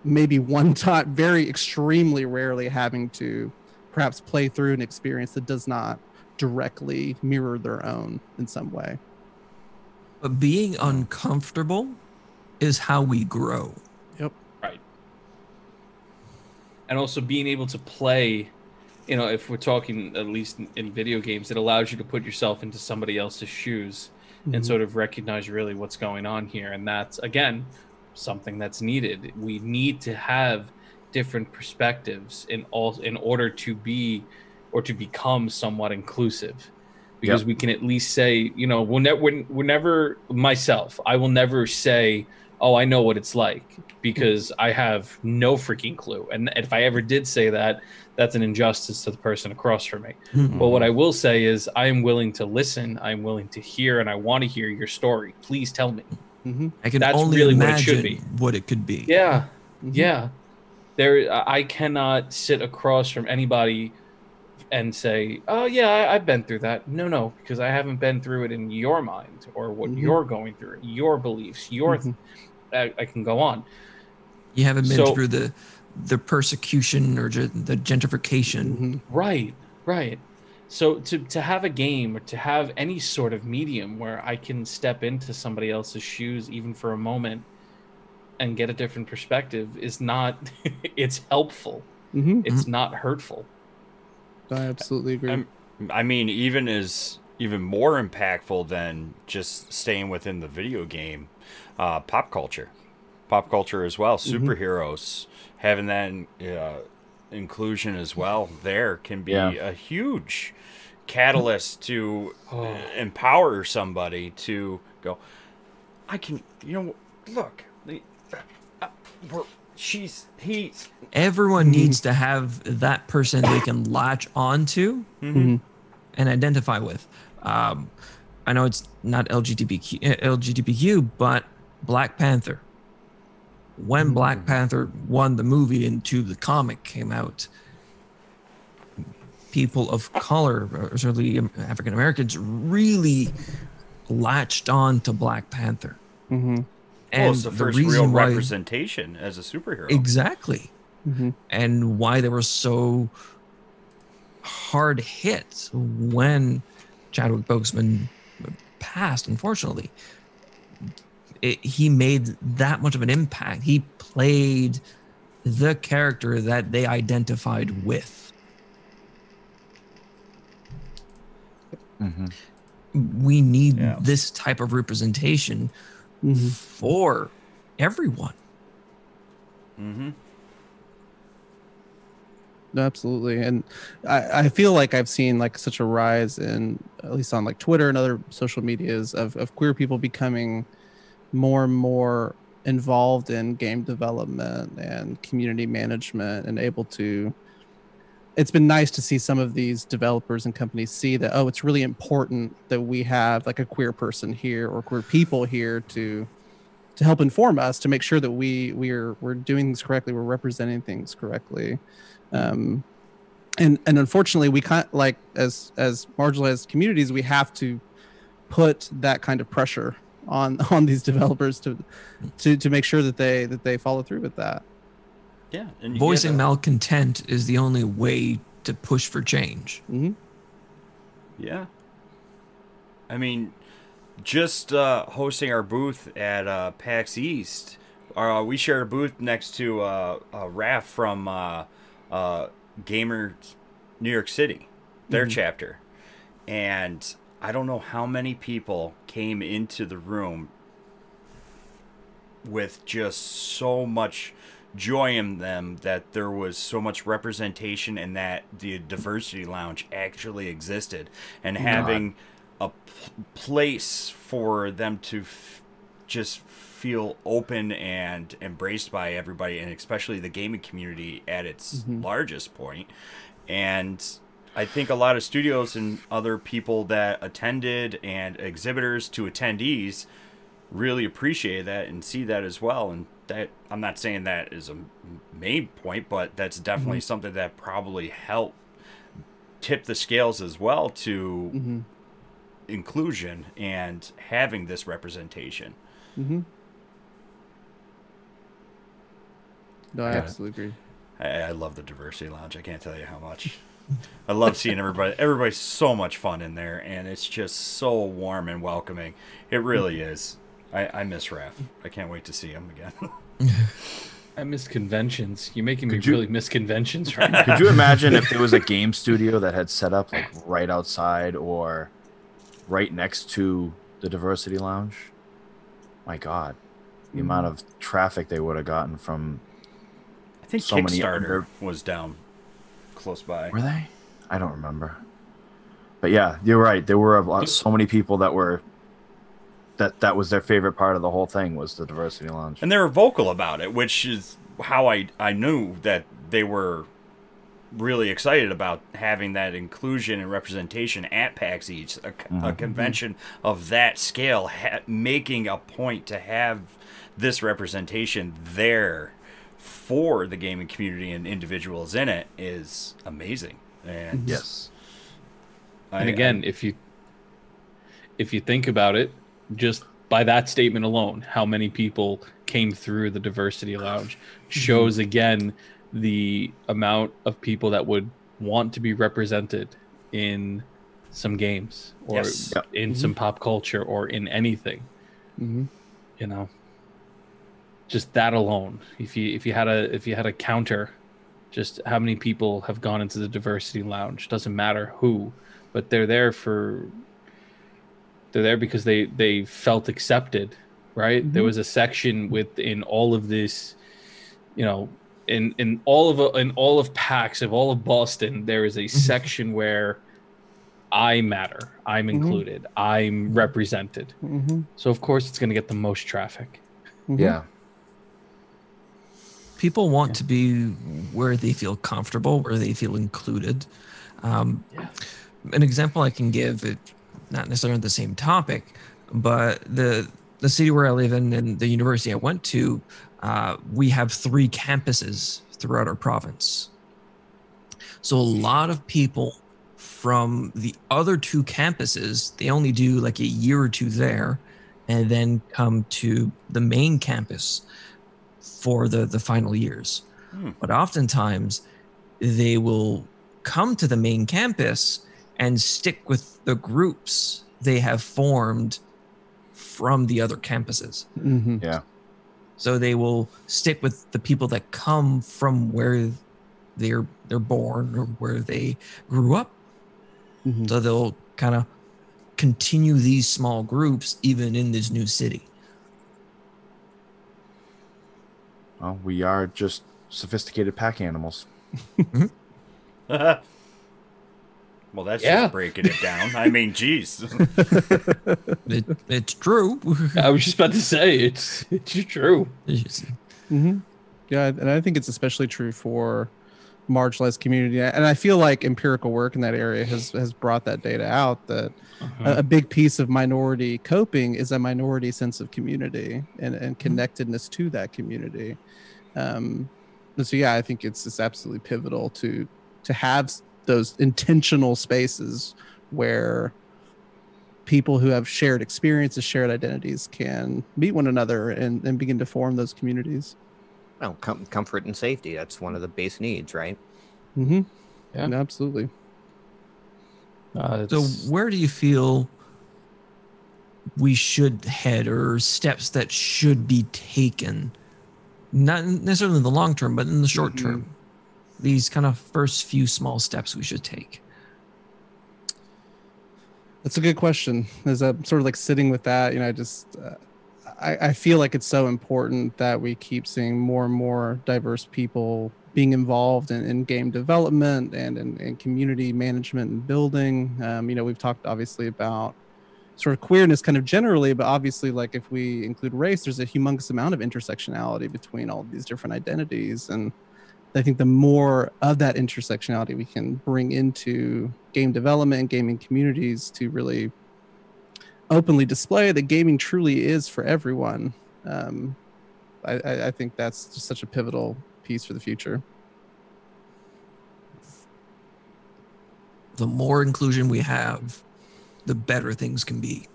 maybe one time, very extremely rarely, having to perhaps play through an experience that does not directly mirror their own in some way. But being uncomfortable is how we grow. Yep. Right. And also being able to play you know, if we're talking at least in video games, it allows you to put yourself into somebody else's shoes and sort of recognize really what's going on here. And that's, again, something that's needed. We need to have different perspectives in order to be or to become somewhat inclusive, because we can at least say, you know, whenever myself, I will never say, oh, I know what it's like, because I have no freaking clue. And if I ever did say that, that's an injustice to the person across from me. But what I will say is I am willing to listen, I'm willing to hear, and I want to hear your story. Please tell me. I can That's only really imagine what it could be. Yeah. Yeah. I cannot sit across from anybody and say, oh yeah, I've been through that. No, because I haven't been through it in your mind or what you're going through, your beliefs, I can go on. You haven't been through the persecution or the gentrification. Right. So to have a game or to have any sort of medium where I can step into somebody else's shoes even for a moment and get a different perspective is not, it's helpful. It's not hurtful. I absolutely agree. I mean, even more impactful than just staying within the video game, pop culture as well. Superheroes, having that inclusion as well there can be a huge catalyst to empower somebody to go, I can, look, everyone needs to have that person they can latch onto and identify with. I know it's not LGBTQ, but Black Panther. When Black Panther won the movie and the comic came out, people of color, or certainly African Americans, really latched on to Black Panther. And it's the first real representation as a superhero. Exactly. And why they were so hard hit when Chadwick Boseman passed, unfortunately. He made that much of an impact. He played the character that they identified with. We need this type of representation for everyone. Absolutely. And I feel like I've seen like such a rise in, at least on like Twitter and other social medias, of queer people becoming more and more involved in game development and community management and able to, it's been nice to see some of these developers and companies see that, oh, it's really important that we have like a queer person here or queer people here to help inform us, to make sure that we're doing things correctly, we're representing things correctly. And unfortunately we can't, like, as marginalized communities, we have to put that kind of pressure on these developers to make sure that they follow through with that. Yeah, and voicing malcontent is the only way to push for change. Yeah, I mean, just hosting our booth at PAX East, we shared a booth next to Raph from Gamer New York City, their chapter, and I don't know how many people came into the room with just so much joy in them that there was so much representation and that the diversity lounge actually existed, and having a place for them to just feel open and embraced by everybody, and especially the gaming community at its largest point. And I think a lot of studios and other people that attended and exhibitors to attendees really appreciate that and see that as well. And that, I'm not saying that is a main point, but that's definitely something that probably helped tip the scales as well to inclusion and having this representation. No, I absolutely agree. I love the diversity lounge. I can't tell you how much. I love seeing everybody. Everybody's so much fun in there, and it's just so warm and welcoming. It really is. I miss Raph. I can't wait to see him again. I miss conventions. You're making me really miss conventions right now. Could you imagine if there was a game studio that had set up like right outside or right next to the Diversity Lounge? My God, the amount of traffic they would have gotten from. I think so Kickstarter was down close by. Were they? I don't remember. But yeah, you're right. There were so many people that were. That was their favorite part of the whole thing was the Diversity Lounge. And they were vocal about it, which is how I knew that they were really excited about having that inclusion and representation at PAX East, a convention of that scale, making a point to have this representation there for the gaming community and individuals in it is amazing. And yes. And again, if you think about it, just by that statement alone, how many people came through the Diversity Lounge shows again the amount of people that would want to be represented in some games or in some pop culture or in anything. You know, just that alone. If you had a counter, just how many people have gone into the Diversity Lounge, doesn't matter who, but they're there because they felt accepted, right? There was a section within all of this, you know, in all of PAX, of all of Boston, there is a section where I matter, I'm included, I'm represented. So of course it's going to get the most traffic. Yeah. People want to be where they feel comfortable, where they feel included. An example I can give, not necessarily on the same topic, but the city where I live in and the university I went to, we have 3 campuses throughout our province. So a lot of people from the other 2 campuses, they only do like a year or 2 there and then come to the main campus for the final years. But oftentimes they will come to the main campus and stick with the groups they have formed from the other campuses. Yeah. So they will stick with the people that come from where they're born or where they grew up. So they'll kind of continue these small groups even in this new city. Well, we are just sophisticated pack animals. Well, that's just breaking it down. I mean, geez. It's true. I was just about to say, it's true. Yeah, and I think it's especially true for marginalized community. And I feel like empirical work in that area has brought that data out, that a big piece of minority coping is a minority sense of community and connectedness to that community. And so, yeah, I think it's absolutely pivotal to have those intentional spaces where people who have shared experiences, shared identities can meet one another and begin to form those communities. Well, comfort and safety, that's one of the base needs, right? Yeah, absolutely. So where do you feel we should head, or steps that should be taken, not necessarily in the long term, but in the short term? These kind of first few small steps we should take. That's a good question. As I'm sort of like sitting with that, you know, I feel like it's so important that we keep seeing more and more diverse people being involved in game development and in community management and building. You know, we've talked obviously about sort of queerness kind of generally, but obviously, like, if we include race, there's a humongous amount of intersectionality between all of these different identities. And I think the more of that intersectionality we can bring into game development and gaming communities to really openly display that gaming truly is for everyone, I think that's just such a pivotal piece for the future. The more inclusion we have, the better things can be.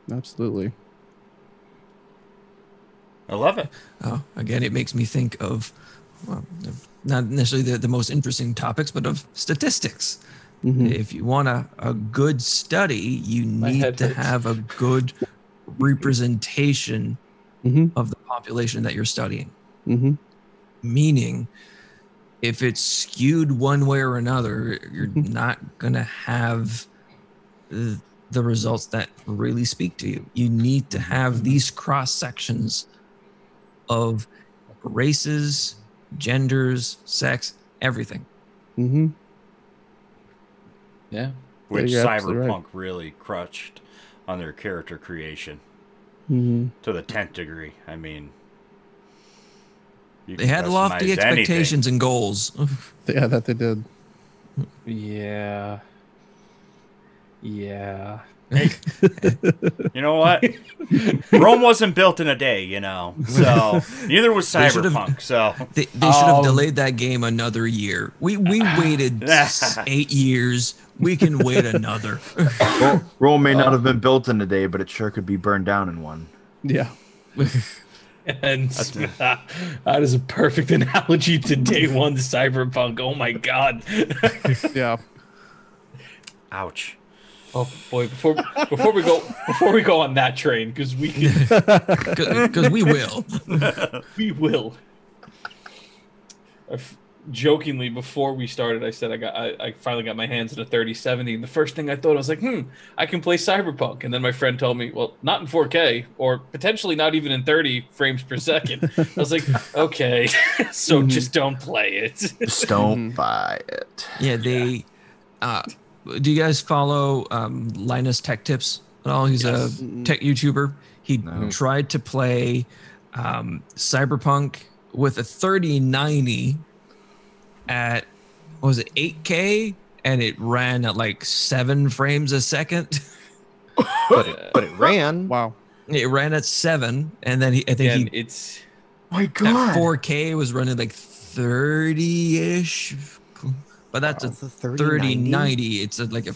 Absolutely. I love it. Again, it makes me think of, well, not necessarily the most interesting topics, but of statistics. If you want a good study, you need to have a good representation of the population that you're studying. Mm-hmm. Meaning, if it's skewed one way or another, you're not going to have the results that really speak to you. You need to have these cross sections of races, genders, sex, everything. Mm-hmm. Yeah. Which you're absolutely Cyberpunk really crushed on their character creation Mm-hmm. to the 10th degree. I mean, you They can had lofty customize expectations and goals. Yeah, that they did. Yeah. Yeah. anything. You know what? Rome wasn't built in a day, you know. So neither was They should've- Cyberpunk. So They should have delayed that game another year. We waited 8 years. We can wait another. Rome may not have been built in a day, but it sure could be burned down in one. Yeah. And that is a perfect analogy to day one Cyberpunk. Oh my god. Yeah. ouch. Oh boy, before we go on that train, because we can, Because we will. we will. Jokingly, before we started, I said I finally got my hands on a 3070, and the first thing I thought, I was like, I can play Cyberpunk. And then my friend told me, well, not in 4K, or potentially not even in 30 frames per second. I was like, okay, so just don't play it. Just don't buy it. Yeah, they. Do you guys follow Linus Tech Tips at all? He's a tech YouTuber. He tried to play Cyberpunk with a 3090 at, what was it, 8K, and it ran at like 7 frames a second. But it ran. Wow. It ran at 7, and then It's My at God. 4K was running like 30-ish. But that's a 3090. It's like a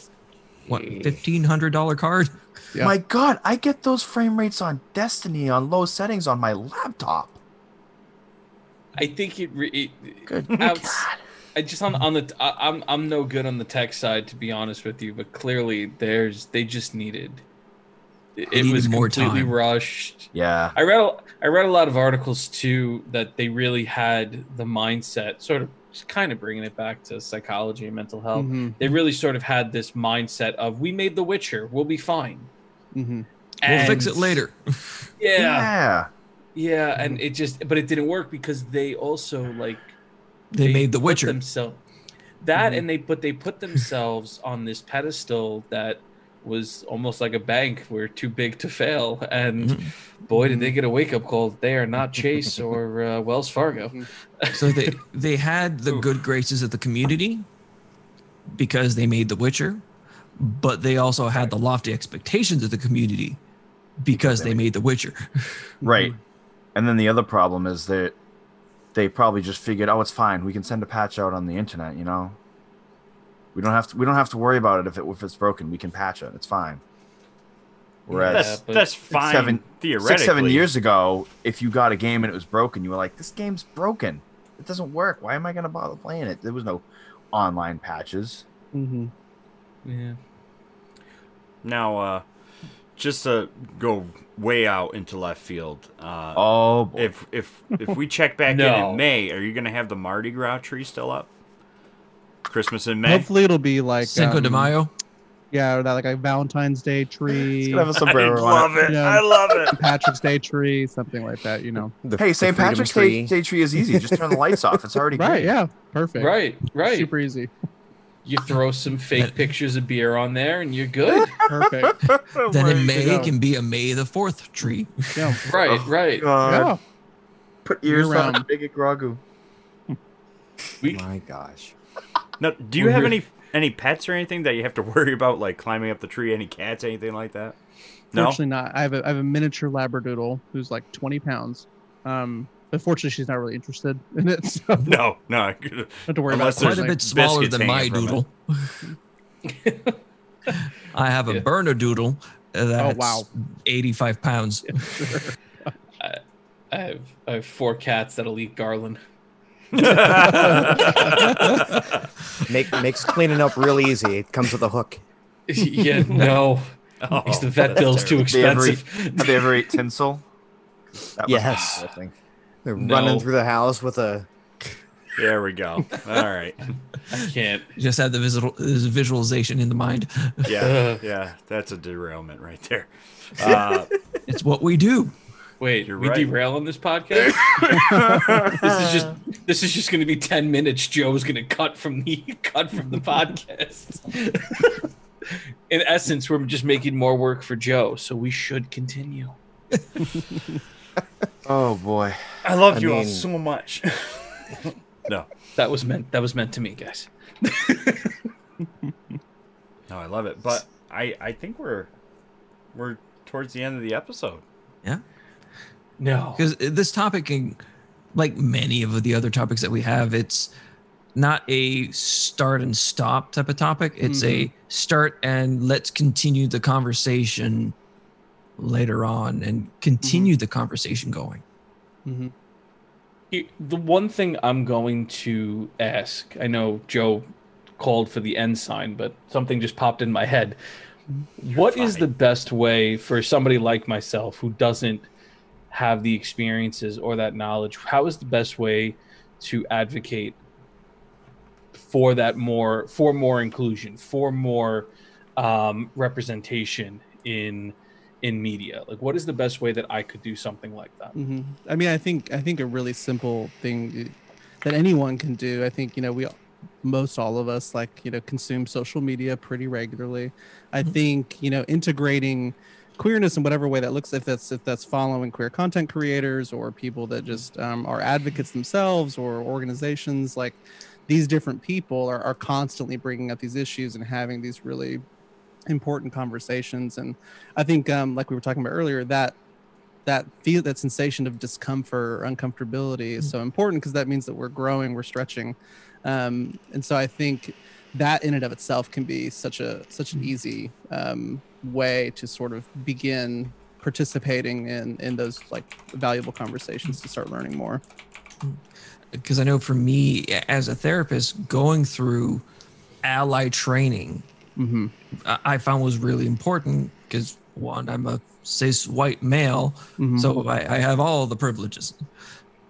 what, $1,500 card? Yeah. My God, I get those frame rates on Destiny on low settings on my laptop. I think it Good outs- God. I just on the I'm no good on the tech side, to be honest with you, but clearly they just needed it was more completely time. rushed. Yeah. I read a lot of articles too that they really had the mindset, sort of just kind of bringing it back to psychology and mental health. They really sort of had this mindset of, we made The Witcher, we'll be fine. We'll fix it later. Yeah, and it just, but it didn't work because they also They made The put Witcher. themselves and they put themselves on this pedestal that was almost like a bank. We're too big to fail, and boy, did they get a wake-up call. They are not Chase or Wells Fargo. So they had the good graces of the community because they made The Witcher, but they also had the lofty expectations of the community because they made The Witcher. Right. And then the other problem is that they probably just figured, oh, it's fine. We can send a patch out on the internet, you know? We don't have to worry about it if it's broken. We can patch it. It's fine. Whereas That's fine. Theoretically, 6-7 years ago, if you got a game and it was broken, you were like, this game's broken. It doesn't work. Why am I going to bother playing it? There was no online patches. Yeah. Now, just to go way out into left field. Oh, boy. If we check back in May, are you going to have the Mardi Gras tree still up? Christmas in May. Hopefully it'll be like Cinco de Mayo. Yeah, or that like a Valentine's Day tree. It's gonna have a sombrero I love it. You know, I love it. St. Patrick's Day tree, something like that. You know. Hey, St. Patrick's Day tree is easy. Just turn the lights off. It's already Right. great. Yeah. Perfect. Right. Super easy. You throw some fake pictures of beer on there, and you're good. Perfect. Then in Ready to May go. it can be a May the 4th tree. Yeah. Right. God. Yeah. Put ears on Year-round. and make it Grogu. My gosh. Now, do you have any pets or anything that you have to worry about, like climbing up the tree? Any cats, anything like that? No. Fortunately not. I have a miniature Labradoodle who's like 20 pounds. But fortunately she's not really interested in it. So No. don't have to worry Unless about Quite it. a bit smaller biscuits than my hanging from doodle. I have a Bernedoodle that's wow. 85 pounds. I have 4 cats that'll eat garland. Makes cleaning up real easy. It comes with a hook. Yeah, no. Because the vet bill's too terrible. expensive. Have they ever ate tinsel? That was Yes. interesting. They're No. running through the house with a. There we go. All right. I can't. You just have the visualization in the mind. Yeah, yeah, that's a derailment right there. It's what we do. Wait, You're we right. derail on this podcast? this is just going to be 10 minutes. Joe's going to cut from the podcast. In essence, we're just making more work for Joe, so we should continue. Oh boy. I love I you all mean- so much. No, That was meant to me, guys. no, I love it. But I think we're towards the end of the episode. Yeah. No. Because this topic, like many of the other topics that we have, it's not a start and stop type of topic. It's a start and let's continue the conversation later on and continue the conversation going. Mm-hmm. The one thing I'm going to ask, I know Joe called for the end sign, but something just popped in my head. What is the best way for somebody like myself who doesn't have the experiences or that knowledge? How is the best way to advocate for more inclusion, for more representation in media? Like, what is the best way that I could do something like that? Mm-hmm. I mean, I think a really simple thing that anyone can do. I think, all of us consume social media pretty regularly. I think, integrating queerness in whatever way that looks, if that's following queer content creators or people that just are advocates themselves or organizations, like these different people are constantly bringing up these issues and having these really important conversations. And I think like we were talking about earlier, that sensation of discomfort or uncomfortability is so important, because that means that we're growing, we're stretching, and so I think that in and of itself can be such an easy way to sort of begin participating in those valuable conversations to start learning more. Because I know for me as a therapist, going through ally training, I found was really important, because one, I'm a cis white male, so I have all the privileges,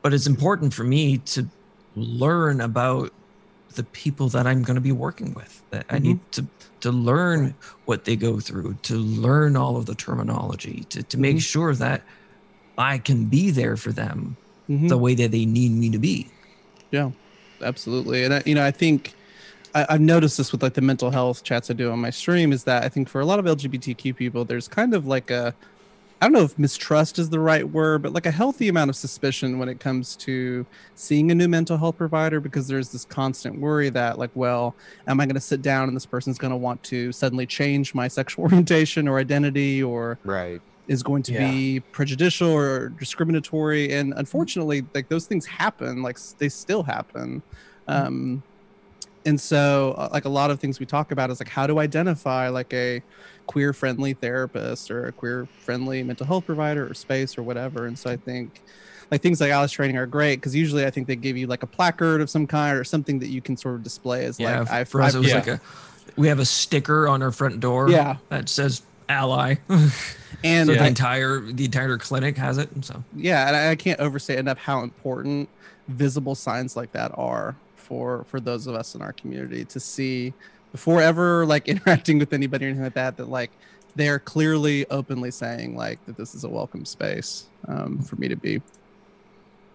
but it's important for me to learn about the people that I'm going to be working with. I need to learn what they go through, to learn all of the terminology, to make sure that I can be there for them the way that they need me to be. Yeah, absolutely. And I think I've noticed this with the mental health chats I do on my stream, is that I think for a lot of LGBTQ people, there's kind of I don't know if mistrust is the right word, but a healthy amount of suspicion when it comes to seeing a new mental health provider, because there's this constant worry that well, am I going to sit down and this person's going to want to suddenly change my sexual orientation or identity, or is going to be prejudicial or discriminatory? And unfortunately, those things happen, they still happen. And so a lot of things we talk about is how to identify a queer friendly therapist or a queer friendly mental health provider or space or whatever. And so I think things like Alice training are great, because usually I think they give you a placard of some kind or something that you can sort of display as for us, it was we have a sticker on our front door that says ally. And so the entire clinic has it. And so and I can't overstate enough how important visible signs like that are for those of us in our community to see before ever interacting with anybody or anything like that, they're clearly openly saying that this is a welcome space for me to be.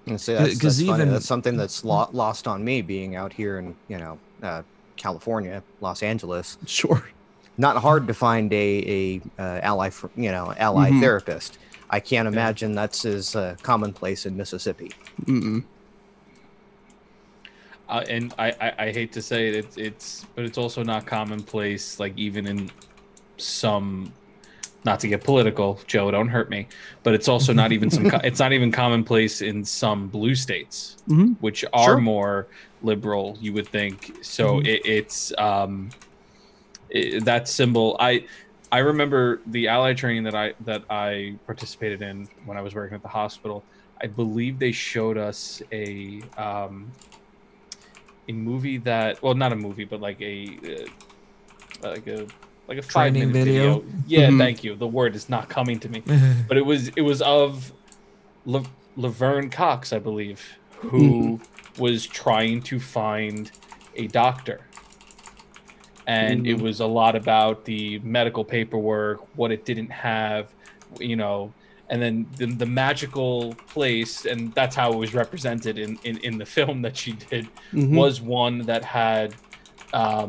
And so that's funny. That's something that's lost on me, being out here in California, Los Angeles. Sure. Not hard to find a ally therapist. I can't imagine that's as commonplace in Mississippi. And I hate to say it, but it's also not commonplace, even in some, not to get political, Joe, don't hurt me, but it's also not even it's not even commonplace in some blue states, which are more liberal, you would think. So it's that symbol. I remember the ally training that I participated in when I was working at the hospital. I believe they showed us a movie that, well, not a movie, but like a 5-minute video. Yeah, thank you. The word is not coming to me, but it was of Laverne Cox, I believe, who was trying to find a doctor. And it was a lot about the medical paperwork, what it didn't have, you know, and then the magical place, and that's how it was represented in the film that she did, was one that had a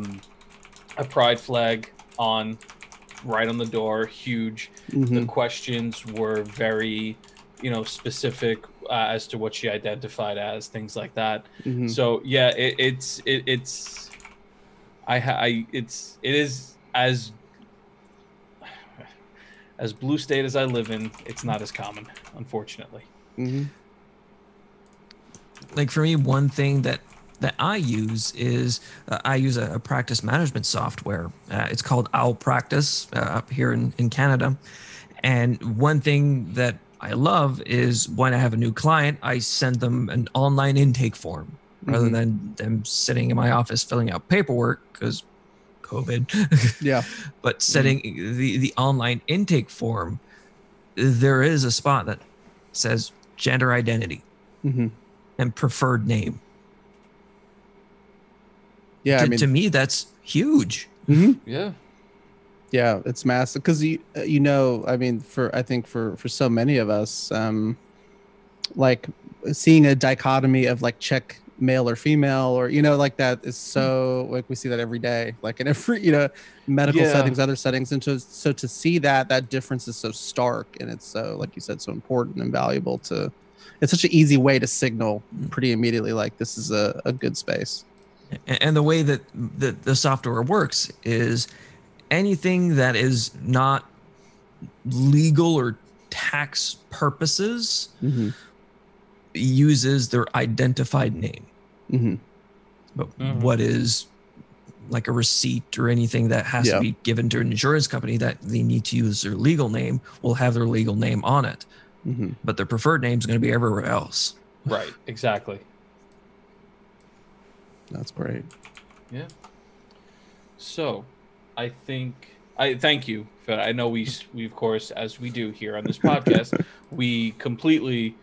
pride flag right on the door, huge. The questions were very, you know, specific as to what she identified as, things like that. So yeah, it is as blue state as I live in, it's not as common, unfortunately. Like for me, one thing that I use is I use a practice management software. It's called Owl Practice up here in Canada. And one thing that I love is when I have a new client, I send them an online intake form rather than them sitting in my office filling out paperwork because COVID. Yeah. But setting the online intake form, there is a spot that says gender identity and preferred name. Yeah, to me, that's huge. Yeah. Yeah, it's massive because you know, I mean, I think for so many of us, like seeing a dichotomy of like check male or female, or you know, like that is so like we see that every day, like in every, you know, medical settings, other settings, and so to see that difference is so stark, and it's so, like you said, so important and valuable to. It's such an easy way to signal pretty immediately, like this is a good space. And the way that the software works is anything that is not legal or tax purposes uses their identified name. But what is like a receipt or anything that has to be given to an insurance company that they need to use their legal name will have their legal name on it. But their preferred name is going to be everywhere else. Right. Exactly. That's great. Yeah. So, I thank you. I know we of course, as we do here on this podcast, we completely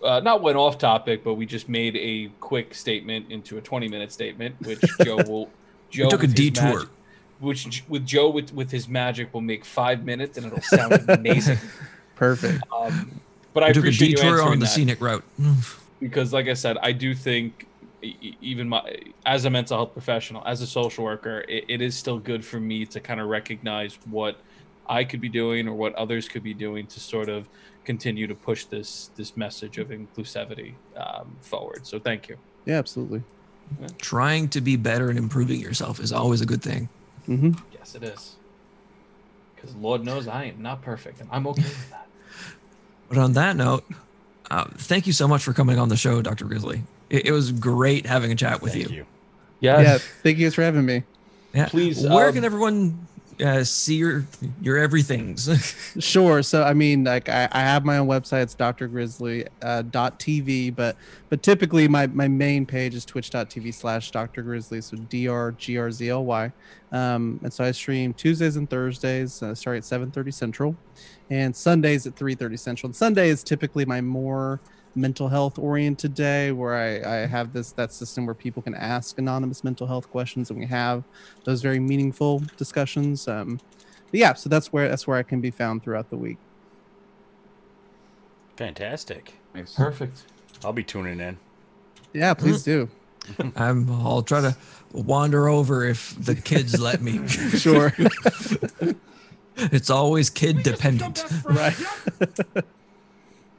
not went off topic, but we just made a quick statement into a 20-minute statement, which Joe took a detour. Which with Joe with his magic will make 5 minutes, and it'll sound amazing. Perfect. But I appreciate you took a detour answering on the that, scenic route. because, like I said, I do think even as a mental health professional, as a social worker, it is still good for me to kind of recognize what I could be doing or what others could be doing to sort of continue to push this message of inclusivity forward. So thank you. Yeah, absolutely. Yeah. Trying to be better and improving yourself is always a good thing. Yes, it is. Because Lord knows I am not perfect, and I'm okay with that. But on that note, thank you so much for coming on the show, Dr. Grizzly. It was great having a chat with you. Yes. Yeah, thank you guys for having me. Yeah. Please. Where can everyone see your everythings? Sure. So I mean, like I have my own website. It's drgrizzly.tv, but typically my main page is twitch.tv/drgrizzly. So DrGRZLY. And so I stream Tuesdays and Thursdays, starting at 7:30 Central, and Sundays at 3:30 Central. And Sunday is typically my more mental health oriented day, where I have that system where people can ask anonymous mental health questions, and we have those very meaningful discussions. But yeah, so that's where I can be found throughout the week. Fantastic. Nice. Perfect. I'll be tuning in. Yeah, please do. I'll try to wander over if the kids let me. Sure. It's always kid dependent. Right.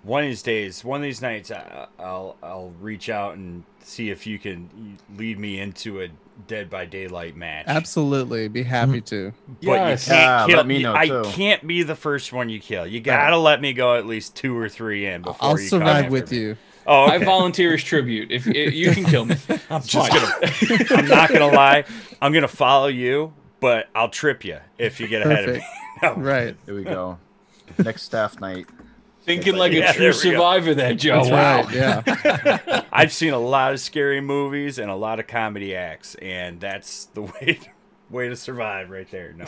One of these days, one of these nights, I'll reach out and see if you can lead me into a Dead by Daylight match. Absolutely, be happy to. But Yes. you can't kill. Let me know, too. I can't be the first one you kill. You gotta let me go at least 2 or 3 in before I'll you come survive after with me. you. Oh, okay. I volunteer as tribute. If you can kill me, I'm not gonna lie. I'm gonna follow you, but I'll trip you if you get ahead of me. No. Right. Here we go. Next staff night. Thinking like Yeah, a true there we go. survivor there, Joe. That's Wow. right. Yeah. I've seen a lot of scary movies and a lot of comedy acts, and that's the way to survive right there. No.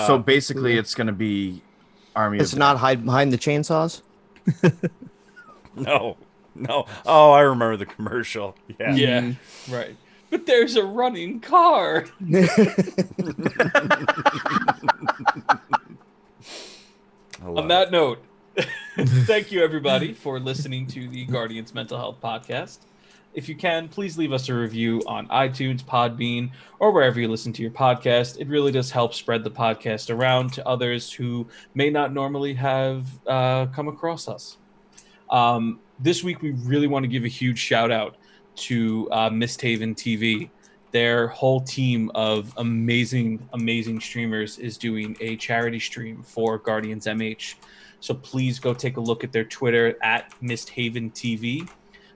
So basically, it's going to be Army. It's of not hide behind the chainsaws. No. Oh, I remember the commercial. Yeah. Yeah, right. But there's a running car. On that note, thank you everybody for listening to the Guardians Mental Health Podcast. If you can, please leave us a review on iTunes, Podbean, or wherever you listen to your podcast. It really does help spread the podcast around to others who may not normally have come across us. This week, we really want to give a huge shout out to Misthaven TV. Their whole team of amazing streamers is doing a charity stream for Guardians MH. So please go take a look at their Twitter at Misthaven TV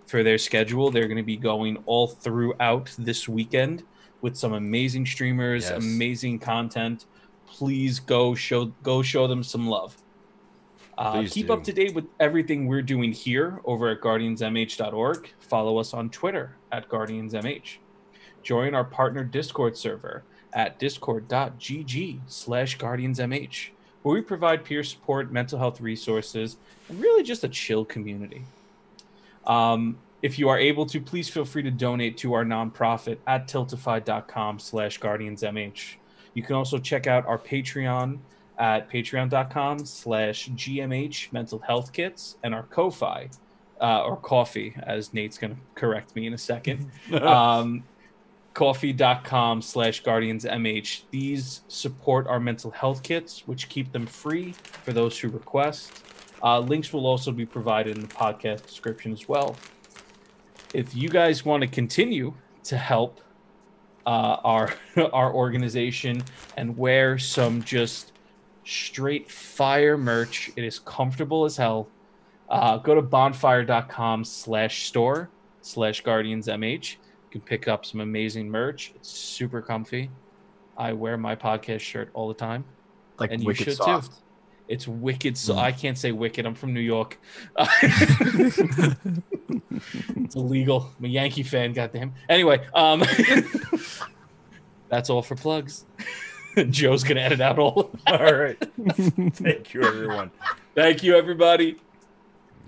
for their schedule. They're going to be going all throughout this weekend with some amazing streamers, amazing content. Please go show them some love. Keep up to date with everything we're doing here over at guardiansmh.org. Follow us on Twitter at guardiansmh. Join our partner Discord server at discord.gg/guardiansmh, where we provide peer support, mental health resources, and really just a chill community. If you are able to, please feel free to donate to our nonprofit at tiltify.com/guardiansmh. You can also check out our Patreon at patreon.com/GMH mental health kits, and our Ko-Fi, or Coffee, as Nate's going to correct me in a second. Coffee.com/guardiansmh. These support our mental health kits, which keep them free for those who request. Links will also be provided in the podcast description as well. If you guys want to continue to help our organization and wear some just straight fire merch, it is comfortable as hell. Go to bonfire.com/store/guardiansmh. You can pick up some amazing merch. It's super comfy. I wear my podcast shirt all the time. Like, and you wicked should soft. too. It's wicked. So I can't say wicked. I'm from New York. It's illegal. I'm a Yankee fan. Goddamn. Anyway, that's all for plugs. Joe's gonna edit out all. All right. Thank you, everyone. Thank you, everybody.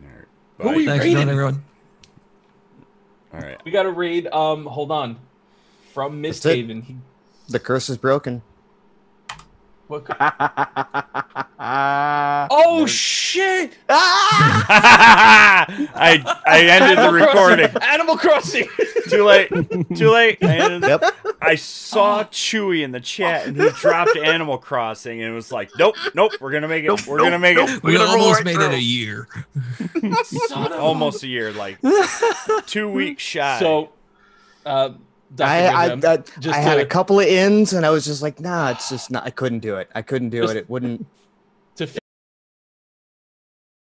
All right. Who we Thanks, rated? everyone. All right. We got to raid. Hold on. From Misthaven. The curse is broken. What? Oh shit! I ended the recording. Animal Crossing. Too late. Yep. I saw Chewy in the chat, and he dropped Animal Crossing, and it was like, nope, we're gonna make it. We're gonna make it. We almost made it a year. Almost a year, like 2 weeks shy. So, I had a couple of ins, and I was just like, nah, it's just not. I couldn't do it. It wouldn't.